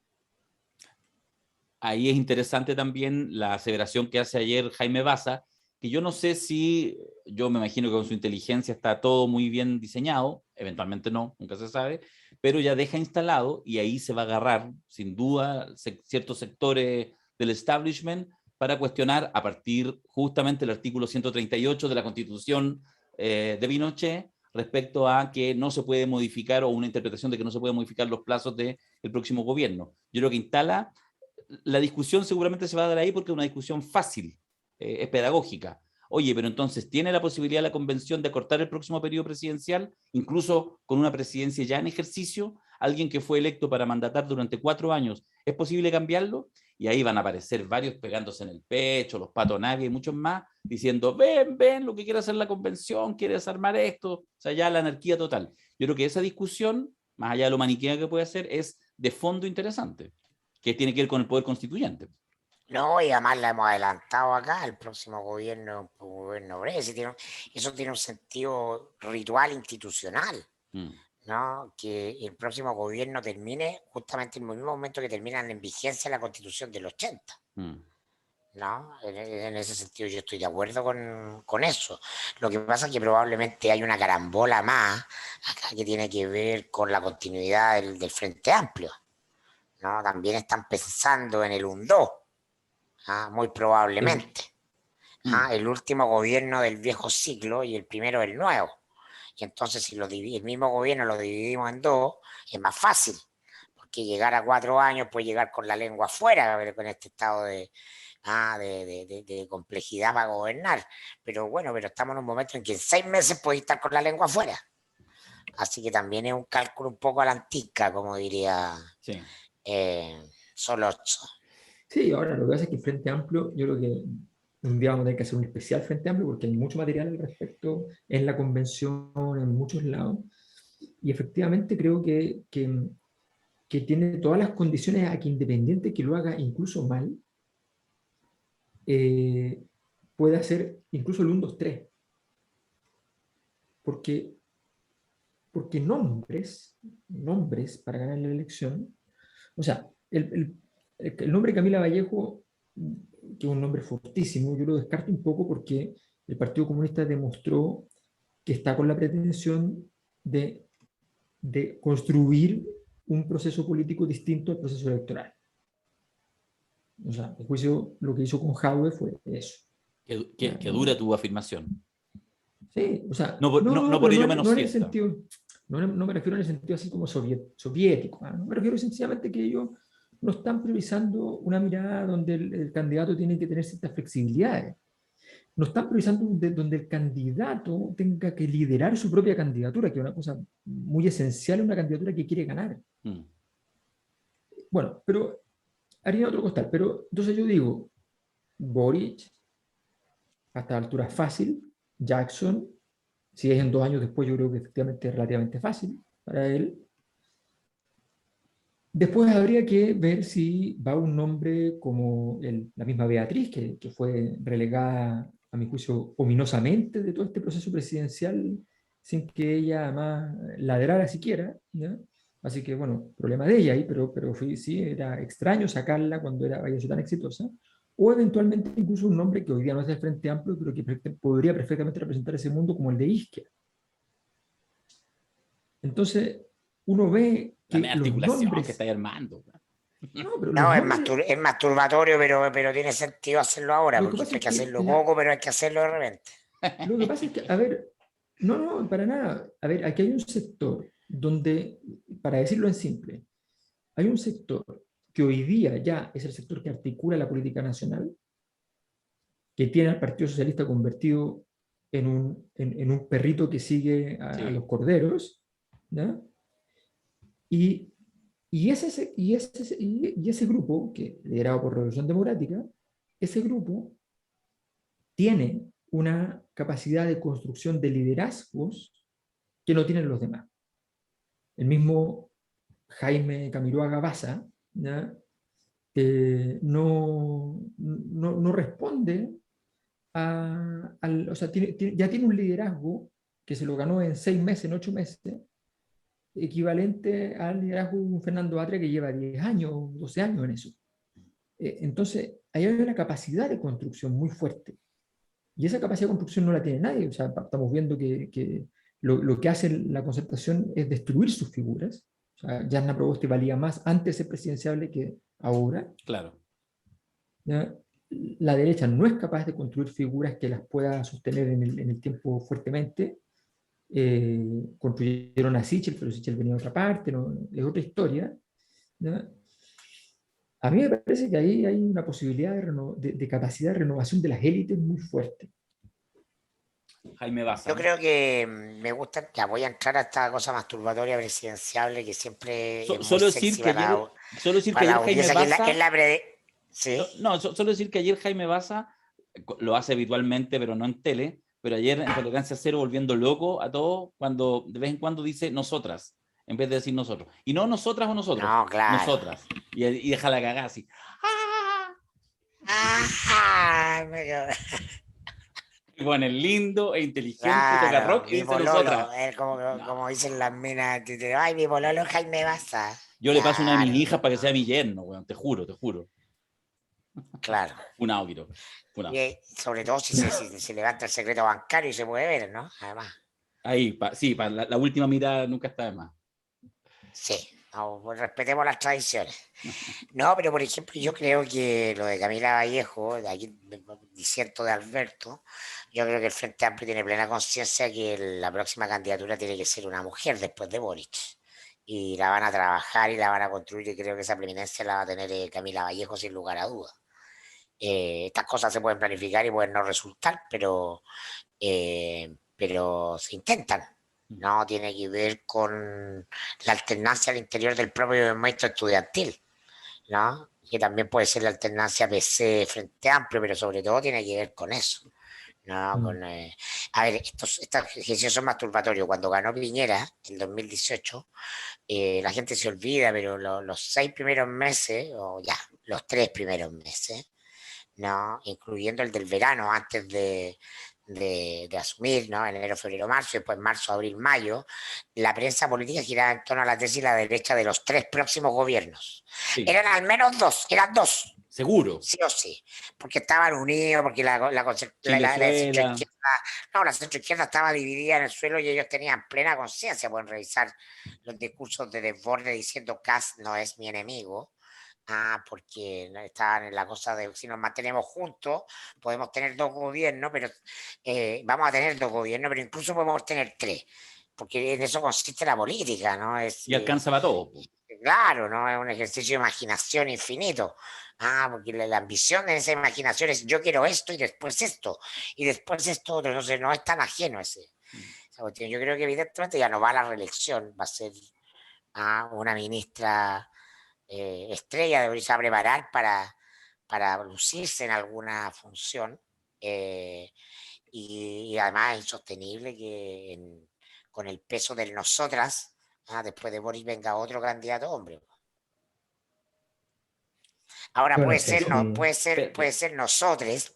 Ahí es interesante también la aseveración que hace ayer Jaime Baza, que yo no sé si, yo me imagino que con su inteligencia está todo muy bien diseñado, eventualmente no, nunca se sabe, pero ya deja instalado y ahí se va a agarrar, sin duda, ciertos sectores del establishment para cuestionar a partir justamente del artículo 138 de la Constitución de Pinochet respecto a que no se puede modificar o una interpretación de que no se puede modificar los plazos del próximo gobierno. Yo creo que instala, la discusión seguramente se va a dar ahí porque es una discusión fácil, es pedagógica. Oye, pero entonces, ¿tiene la posibilidad la convención de acortar el próximo periodo presidencial, incluso con una presidencia ya en ejercicio? Alguien que fue electo para mandatar durante 4 años, ¿es posible cambiarlo? Y ahí van a aparecer varios pegándose en el pecho, los Pato Navia y muchos más, diciendo, ven, lo que quiere hacer la convención, quiere desarmar esto, o sea, ya la anarquía total. Yo creo que esa discusión, más allá de lo maniquea que puede ser, es de fondo interesante, que tiene que ver con el poder constituyente. No, y además la hemos adelantado acá, el próximo gobierno, un gobierno breve, eso tiene un sentido ritual institucional, ¿no? Que el próximo gobierno termine justamente en el mismo momento que terminan en vigencia la Constitución del 80. ¿No? En ese sentido yo estoy de acuerdo con eso. Lo que pasa es que probablemente hay una carambola más acá que tiene que ver con la continuidad del Frente Amplio, ¿no? También están pensando en el 1-2, muy probablemente. El último gobierno del viejo ciclo y el primero del nuevo. Y entonces si el mismo gobierno lo dividimos en 2, es más fácil, porque llegar a 4 años puede llegar con la lengua afuera, con este estado de complejidad para gobernar. Pero bueno, estamos en un momento en que en 6 meses puede estar con la lengua afuera. Así que también es un cálculo un poco a la antica, como diría Solozzo. Sí, ahora lo que pasa es que el Frente Amplio, yo creo que un día vamos a tener que hacer un especial Frente Amplio porque hay mucho material al respecto en la convención, en muchos lados. Y efectivamente creo que que tiene todas las condiciones a que independiente que lo haga incluso mal, puede hacer incluso el 1, 2, 3. Porque nombres para ganar la elección, o sea, el nombre Camila Vallejo, que es un nombre fortísimo, yo lo descarto un poco porque el Partido Comunista demostró que está con la pretensión de construir un proceso político distinto al proceso electoral. O sea, el juicio, lo que hizo con Jadwe fue eso. Que dura tu afirmación. Sí, o sea, No por pero ello menos no en el cierta. sentido, no me refiero en el sentido así como soviético, ¿no? Me refiero sencillamente que ellos no están priorizando una mirada donde el candidato tiene que tener ciertas flexibilidades. No están priorizando donde el candidato tenga que liderar su propia candidatura, que es una cosa muy esencial en una candidatura que quiere ganar. Bueno, pero haría otro costal. Pero entonces yo digo, Boric, hasta la altura fácil, Jackson, si es en 2 años después, yo creo que efectivamente es relativamente fácil para él. Después habría que ver si va un nombre como la misma Beatriz, que fue relegada, a mi juicio, ominosamente de todo este proceso presidencial, sin que ella además ladrara siquiera, ¿ya? Así que, bueno, problema de ella ahí, pero sí, era extraño sacarla cuando había sido tan exitosa. O eventualmente incluso un nombre que hoy día no es del Frente Amplio, pero que podría perfectamente representar ese mundo como el de Isquia. Entonces, uno ve La que media los articulación nombres... que estáis armando. No, pero los No, nombres... es masturbatorio, pero tiene sentido hacerlo ahora, Lo que porque pasa esto hay es que que hacerlo poco, pero hay que hacerlo de repente. lo que pasa es que, a ver, no, para nada. A ver, aquí hay un sector donde, para decirlo en simple, hay un sector que hoy día ya es el sector que articula la política nacional, que tiene al Partido Socialista convertido en un perrito que sigue a los corderos, ¿ya? Y, ese grupo, que liderado por Revolución Democrática, ese grupo tiene una capacidad de construcción de liderazgos que no tienen los demás. El mismo Jaime Camiroaga Baza, ¿ya? No responde o sea, ya tiene un liderazgo que se lo ganó en 6 meses, en 8 meses, equivalente al liderazgo de un Fernando Atria que lleva 10 años, 12 años en eso. Entonces, ahí hay una capacidad de construcción muy fuerte. Y esa capacidad de construcción no la tiene nadie. O sea, estamos viendo que lo que hace la concertación es destruir sus figuras. O sea, Jasna Proboste valía más antes de ser presidenciable que ahora. Claro. ¿Ya? La derecha no es capaz de construir figuras que las pueda sostener en el tiempo fuertemente. Construyeron a Sichel, pero Sichel venía de otra parte, no, es otra historia. ¿Ya? A mí me parece que ahí hay una posibilidad de capacidad de renovación de las élites muy fuerte. Jaime Baza. Yo creo que me gusta, ya voy a entrar a esta cosa masturbatoria presidenciable que siempre es muy Solo decir sexy que ayer, para la Jaime audiencia, Baza, ¿sí? solo decir que ayer Jaime Baza lo hace habitualmente, pero no en tele, pero ayer en Tolerancia Cero volviendo loco a todos cuando de vez en cuando dice nosotras, en vez de decir nosotros. Y no nosotras o nosotros, No, claro. nosotras. Y deja la cagada así. Y pone lindo e inteligente, toca Claro, rock y mi dice nosotras. pololo, es como No. dicen las minas, ay, mi pololo Jaime Baza. Yo le paso una de mis Claro, hijas para que sea mi yerno, weón, te juro, te juro. claro. Funado, Quiro. Funado. Y sobre todo si se levanta el secreto bancario y se puede ver, ¿no? Además. Ahí, sí, para la última mirada nunca está de más. Sí, no, pues respetemos las tradiciones. No, pero por ejemplo, yo creo que lo de Camila Vallejo, de aquí diciendo de Alberto, yo creo que el Frente Amplio tiene plena conciencia que la próxima candidatura tiene que ser una mujer después de Boric. Y la van a trabajar y la van a construir y creo que esa preeminencia la va a tener Camila Vallejo sin lugar a dudas. Estas cosas se pueden planificar y pueden no resultar, pero se intentan. No tiene que ver con la alternancia al interior del propio movimiento estudiantil, ¿no? Que también puede ser la alternancia PC Frente Amplio, pero sobre todo tiene que ver con eso, No, a ver, estos ejercicios son masturbatorios. Cuando ganó Piñera en 2018, la gente se olvida, pero los 6 primeros meses, o ya, los 3 primeros meses, ¿no? Incluyendo el del verano, antes de asumir, ¿no? Enero, febrero, marzo, y después marzo, abril, mayo, la prensa política giraba en torno a la tesis y la derecha de los 3 próximos gobiernos. Sí. Eran al menos 2, eran 2. Seguro. Sí o sí, porque estaban unidos, porque la centroizquierda, no, la centroizquierda estaba dividida en el suelo y ellos tenían plena conciencia. Pueden revisar los discursos de Desbordes diciendo Kast no es mi enemigo, porque estaban en la cosa de si nos mantenemos juntos, podemos tener 2 gobiernos, pero vamos a tener 2 gobiernos, pero incluso podemos tener 3, porque en eso consiste la política, ¿no? Y alcanza para todo. Claro, ¿no? Es un ejercicio de imaginación infinito. Porque la ambición de esa imaginación es yo quiero esto y después esto otro. Entonces no es tan ajeno esa cuestión. Yo creo que evidentemente ya no va a la reelección, va a ser una ministra estrella, debería preparar para lucirse en alguna función. Y además es insostenible que con el peso del nosotras, después de Boris venga otro candidato hombre. Ahora Bueno, puede sí, ser, sí. no, puede ser nosotros.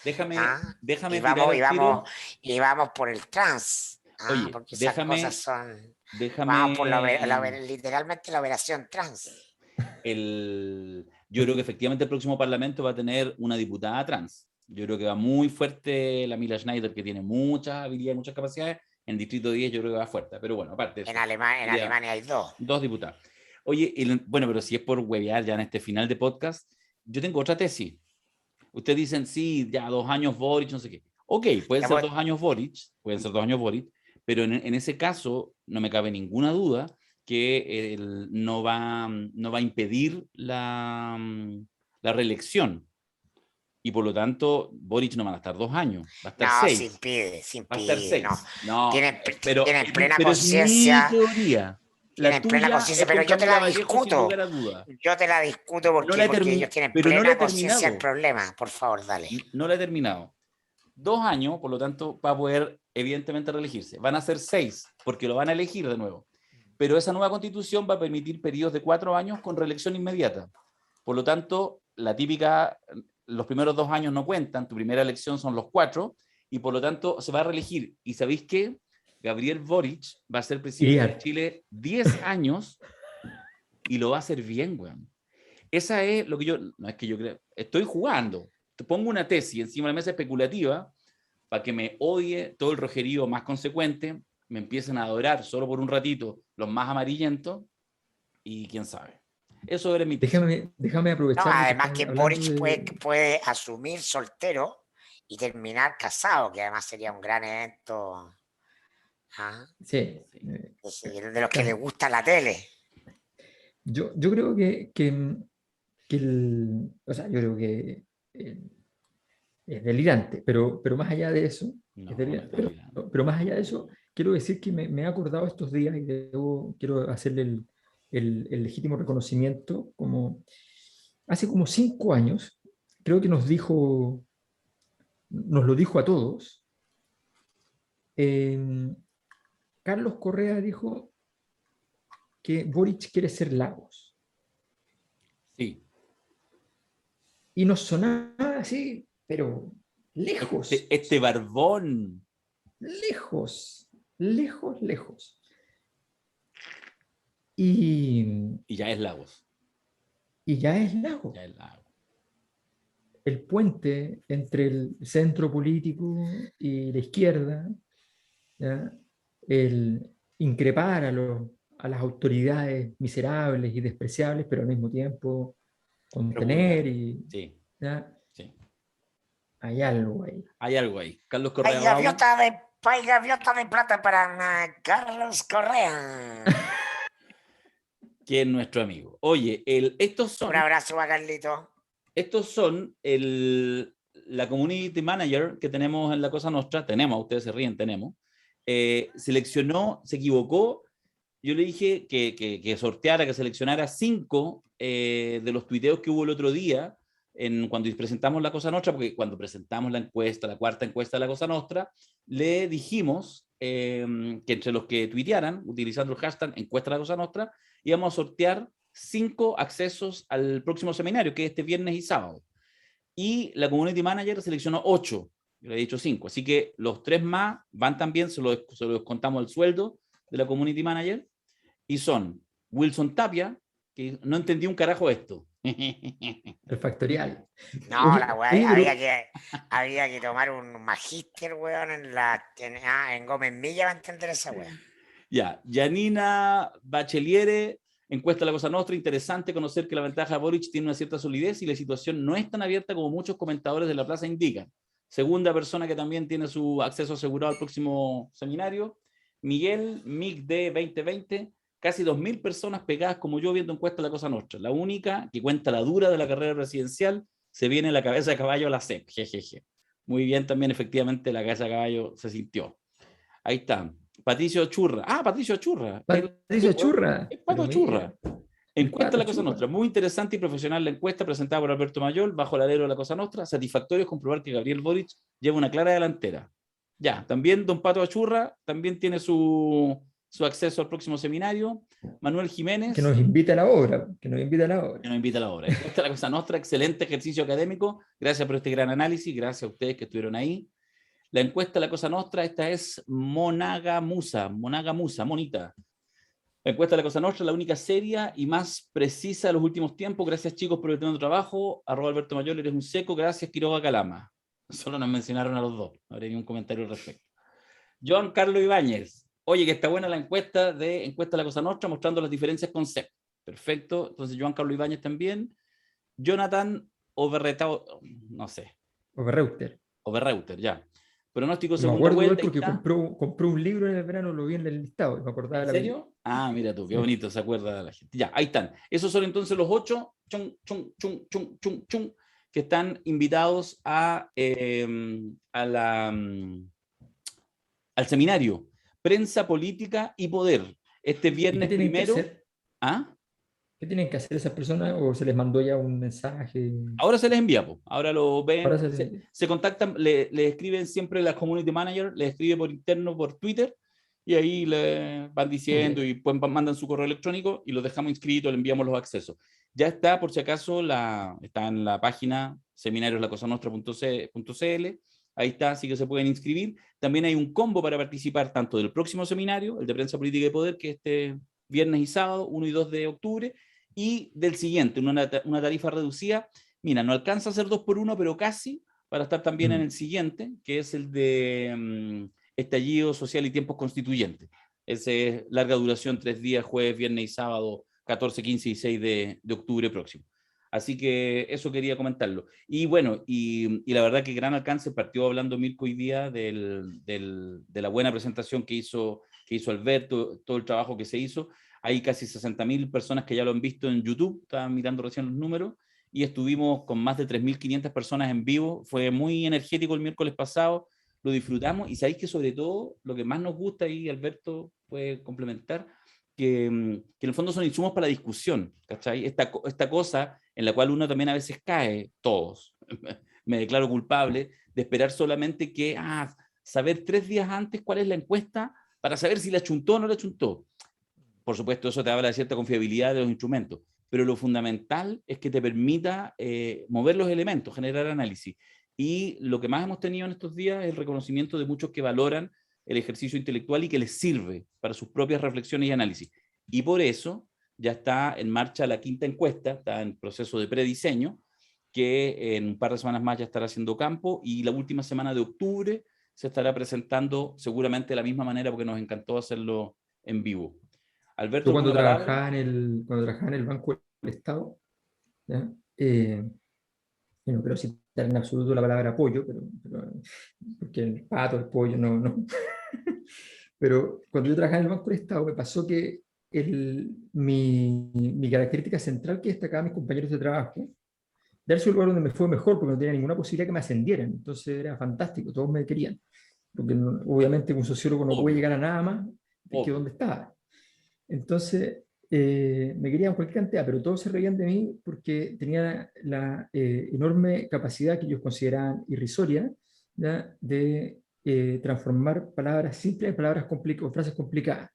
Déjame y tirar al tiro. vamos por el trans. Oye, porque esas cosas son. Déjame. Vamos por literalmente la operación trans. Yo creo que efectivamente el próximo Parlamento va a tener una diputada trans. Yo creo que va muy fuerte la Mila Schneider, que tiene muchas habilidades, muchas capacidades. En el Distrito 10 yo creo que va fuerte. Pero bueno, aparte. En Alemania hay 2. 2 diputados. Oye, bueno, pero si es por huevear ya en este final de podcast, yo tengo otra tesis. Ustedes dicen, sí, ya 2 años Boric, no sé qué. Ok, pueden ser 2 años Boric, pero en ese caso no me cabe ninguna duda que no va a impedir la reelección. Y por lo tanto, Boric no va a estar 2 años, va a estar 6. Se impide. Va a estar 6. No. Tienen plena pero conciencia. Es mi teoría. Tienen plena conciencia, pero yo te la discuto. Yo te la discuto porque ellos tienen plena conciencia del problema. Por favor, dale. No la he terminado. 2 años, por lo tanto, va a poder evidentemente reelegirse. Van a ser 6, porque lo van a elegir de nuevo. Pero esa nueva constitución va a permitir periodos de 4 años con reelección inmediata. Por lo tanto, la típica, los primeros 2 años no cuentan, tu primera elección son los 4, y por lo tanto se va a reelegir. ¿Y sabéis qué? Gabriel Boric va a ser presidente de Chile 10 años y lo va a hacer bien, weón. Esa es lo que no es que yo creo, estoy jugando. Te pongo una tesis encima de la mesa especulativa para que me odie todo el rojerío más consecuente, me empiecen a adorar solo por un ratito los más amarillentos y quién sabe. Eso era mi tesis. Déjame aprovechar. No, además que Boric puede asumir soltero y terminar casado, que además sería un gran evento. Sí. De los que les gusta la tele. Yo creo que o sea, yo creo que es delirante, pero más allá de eso, pero más allá de eso, quiero decir que me he acordado estos días y quiero hacerle el legítimo reconocimiento, hace como 5 años, creo que nos lo dijo a todos. Carlos Correa dijo que Boric quiere ser Lagos. Sí. Y nos sonaba así, pero lejos. Este barbón. Lejos. Y ya es Lagos. El puente entre el centro político y la izquierda, ¿ya? El increpar a las autoridades miserables y despreciables, pero al mismo tiempo contener ¿ya? Sí. Hay algo ahí. Carlos Correa. Hay gaviota de plata para Carlos Correa. Que es nuestro amigo. Oye, estos son... Un abrazo a Carlito. Estos son la community manager que tenemos en la Cosa Nostra. Ustedes se ríen, seleccionó, se equivocó. Yo le dije que sorteara, que seleccionara 5 de los tuiteos que hubo el otro día cuando presentamos la Cosa Nostra, porque cuando presentamos la encuesta, la cuarta encuesta de la Cosa Nostra, le dijimos que entre los que tuitearan, utilizando el hashtag encuesta de la Cosa Nostra, íbamos a sortear 5 accesos al próximo seminario, que es este viernes y sábado. Y la Community Manager seleccionó 8, yo le he dicho 5, así que los 3 más van también, se los descontamos el sueldo de la Community Manager, y son Wilson Tapia, que no entendí un carajo esto. El factorial. No, Oye, la weá, oye, había que tomar un magíster, weón, en Gómez Milla para entender esa weá. Ya, Janina Bacheliere, encuesta La Cosa Nostra, interesante conocer que la ventaja de Boric tiene una cierta solidez y la situación no es tan abierta como muchos comentadores de la plaza indican. Segunda persona que también tiene su acceso asegurado al próximo seminario, Miguel, MIG-D 2020, casi 2.000 personas pegadas como yo viendo encuesta La Cosa Nostra. La única que cuenta la dura de la carrera presidencial se viene la cabeza de caballo a la CEP. Jejeje. Muy bien también, efectivamente, la cabeza de caballo se sintió. Ahí está. Patricio Churra. Ah, Patricio Churra. Patricio Churra. Es Pato Churra. Encuesta La Cosa Churra. Nostra. Muy interesante y profesional la encuesta presentada por Alberto Mayol bajo el alero de La Cosa Nostra. Satisfactorio es comprobar que Gabriel Boric lleva una clara delantera. Ya, también don Pato Churra también tiene su acceso al próximo seminario. Manuel Jiménez. Que nos invita a la obra. Que nos invita a la obra. Que nos invita a la obra. Encuesta La Cosa Nostra. Excelente ejercicio académico. Gracias por este gran análisis. Gracias a ustedes que estuvieron ahí. La encuesta La Cosa Nostra, esta es Monaga Musa, monita. La encuesta La Cosa Nostra, la única seria y más precisa de los últimos tiempos. Gracias, chicos, por el tremendo trabajo. @Alberto Mayol, eres un seco. Gracias, Quiroga Calama. Solo nos mencionaron a los dos. No habrá ningún comentario al respecto. Joan Carlos Ibáñez. Oye, que está buena la encuesta La Cosa Nostra, mostrando las diferencias con CEP. Perfecto. Entonces, Joan Carlos Ibáñez también. Jonathan Overretao, no sé. Overreuter, ya. Pronóstico segunda vuelta. Porque compró un libro en el verano, lo vi en el listado y me acordaba. ¿En serio? Ah, mira tú, qué bonito, se acuerda de la gente. Ya, ahí están. Esos son entonces los 8 que están invitados al seminario Prensa, Política y Poder. Este viernes primero. ¿Ah? ¿Qué tienen que hacer esas personas? ¿O se les mandó ya un mensaje? Ahora se les envía, ahora lo ven, Ahora se contactan, le escriben siempre la community manager, le escribe por interno, por Twitter, y ahí le van diciendo y pues mandan su correo electrónico y los dejamos inscritos, le enviamos los accesos. Ya está, por si acaso, está en la página seminarioslacosanostra.cl, ahí está, así que se pueden inscribir. También hay un combo para participar tanto del próximo seminario, el de Prensa, Política y Poder, que este viernes y sábado, 1 y 2 de octubre, y del siguiente, una tarifa reducida. Mira, no alcanza a ser 2x1, pero casi, para estar también en el siguiente, que es el de estallido social y tiempos constituyentes. Ese es larga duración, 3 días, jueves, viernes y sábado, 14, 15 y 6 de octubre próximo. Así que eso quería comentarlo. Y bueno, y la verdad que gran alcance, partió hablando Mirko hoy día de la buena presentación que hizo Alberto, todo el trabajo que se hizo. Hay casi 60.000 personas que ya lo han visto en YouTube, estaban mirando recién los números, y estuvimos con más de 3.500 personas en vivo. Fue muy energético el miércoles pasado, lo disfrutamos, y sabéis que sobre todo lo que más nos gusta, y Alberto puede complementar, que en el fondo son insumos para la discusión, ¿cachai? Esta cosa en la cual uno también a veces cae, todos, me declaro culpable, de esperar solamente que, saber 3 días antes cuál es la encuesta, para saber si la chuntó o no la chuntó. Por supuesto, eso te habla de cierta confiabilidad de los instrumentos, pero lo fundamental es que te permita mover los elementos, generar análisis. Y lo que más hemos tenido en estos días es el reconocimiento de muchos que valoran el ejercicio intelectual y que les sirve para sus propias reflexiones y análisis. Y por eso ya está en marcha la 5ª encuesta, está en proceso de prediseño, que en un par de semanas más ya estará haciendo campo, y la última semana de octubre se estará presentando seguramente de la misma manera, porque nos encantó hacerlo en vivo. Alberto, yo cuando trabajaba en el Banco del Estado, ¿ya? No quiero citar en absoluto la palabra pollo, pero porque el pato, el pollo, no. Pero cuando yo trabajaba en el Banco del Estado, me pasó que mi característica central que destacaba a mis compañeros de trabajo, darse un lugar donde me fue mejor, porque no tenía ninguna posibilidad que me ascendieran. Entonces era fantástico, todos me querían. Porque obviamente un sociólogo no puede llegar a nada más que donde estaba. Entonces, me querían cualquier cantidad, pero todos se reían de mí porque tenía la enorme capacidad que ellos consideraban irrisoria, ¿ya? De transformar palabras simples en palabras complicadas o frases complicadas.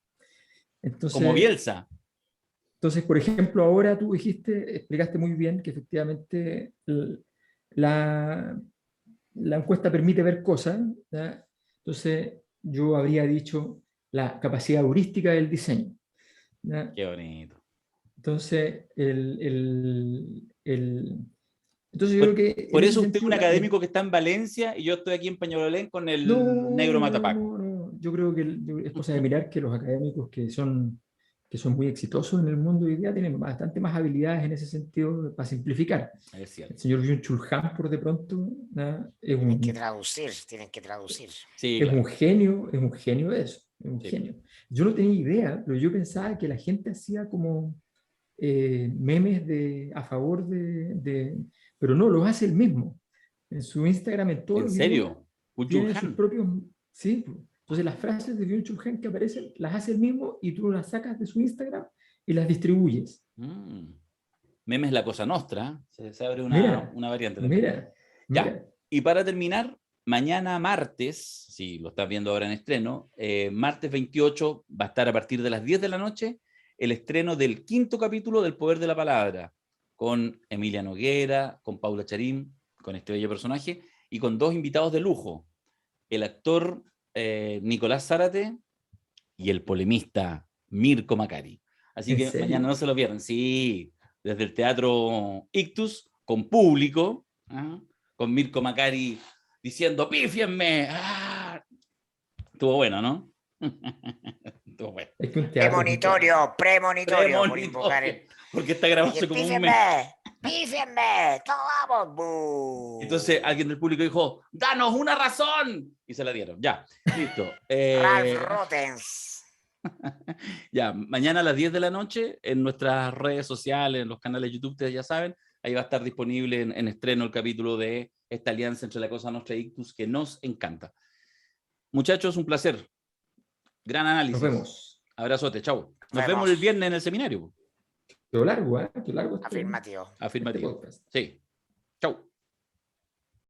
Como Bielsa. Entonces, por ejemplo, ahora tú explicaste muy bien que efectivamente la encuesta permite ver cosas, ¿ya? Entonces, yo habría dicho la capacidad heurística del diseño, ¿ya? Qué bonito. Entonces, entonces yo creo que Por en ese eso usted es sentido un académico que está en Valencia y yo estoy aquí en Peñalolén con el negro Matapaco. no. Yo creo que es cosa de mirar que los académicos que son muy exitosos en el mundo hoy día tienen bastante más habilidades en ese sentido para simplificar. Es cierto. El señor Byung-Chul Han, por de pronto, ¿no? Tienen que traducir. Sí, es claro. un genio de eso, es un Sí. genio. Yo no tenía idea, pero yo pensaba que la gente hacía como memes a favor pero no, los hace él mismo. En su Instagram, en todos ¿En los videos, serio? tiene sus Byung-Chul Han. propios, sí. Entonces las frases de Byung-Chul Han que aparecen, las hace él mismo y tú las sacas de su Instagram y las distribuyes. Memes la cosa nostra. Se abre Mira, una variante también. Ya. Y para terminar, mañana martes, si lo estás viendo ahora en estreno, martes 28 va a estar a partir de las 10 de la noche el estreno del 5º capítulo del Poder de la Palabra, con Emilia Noguera, con Paula Charín, con este bello personaje, y con 2 invitados de lujo, el actor Nicolás Zárate y el polemista Mirko Macari. Así ¿en que serio? mañana no se lo pierdan. Sí, desde el Teatro Ictus, con público, con Mirko Macari diciendo ¡pífienme! ¡Ah! Estuvo bueno, ¿no? Estuvo bueno. Es que un teatro, Premonitorio, por invocar porque está grabado hace como un mes. ¡Pífienme! ¡Todos vamos! Entonces alguien del público dijo, ¡danos una razón! Y se la dieron. Ya, listo. Ralph Rotens. Ya, mañana a las 10 de la noche en nuestras redes sociales, en los canales de YouTube, ustedes ya saben, ahí va a estar disponible en estreno el capítulo de esta alianza entre la Cosa Nostra y Ictus que nos encanta. Muchachos, un placer. Gran análisis. Nos vemos. Abrazote, chau. Nos vemos el viernes en el seminario. Quedó largo, ¿eh? Afirmativo. Afirmativo. Este podcast. Sí.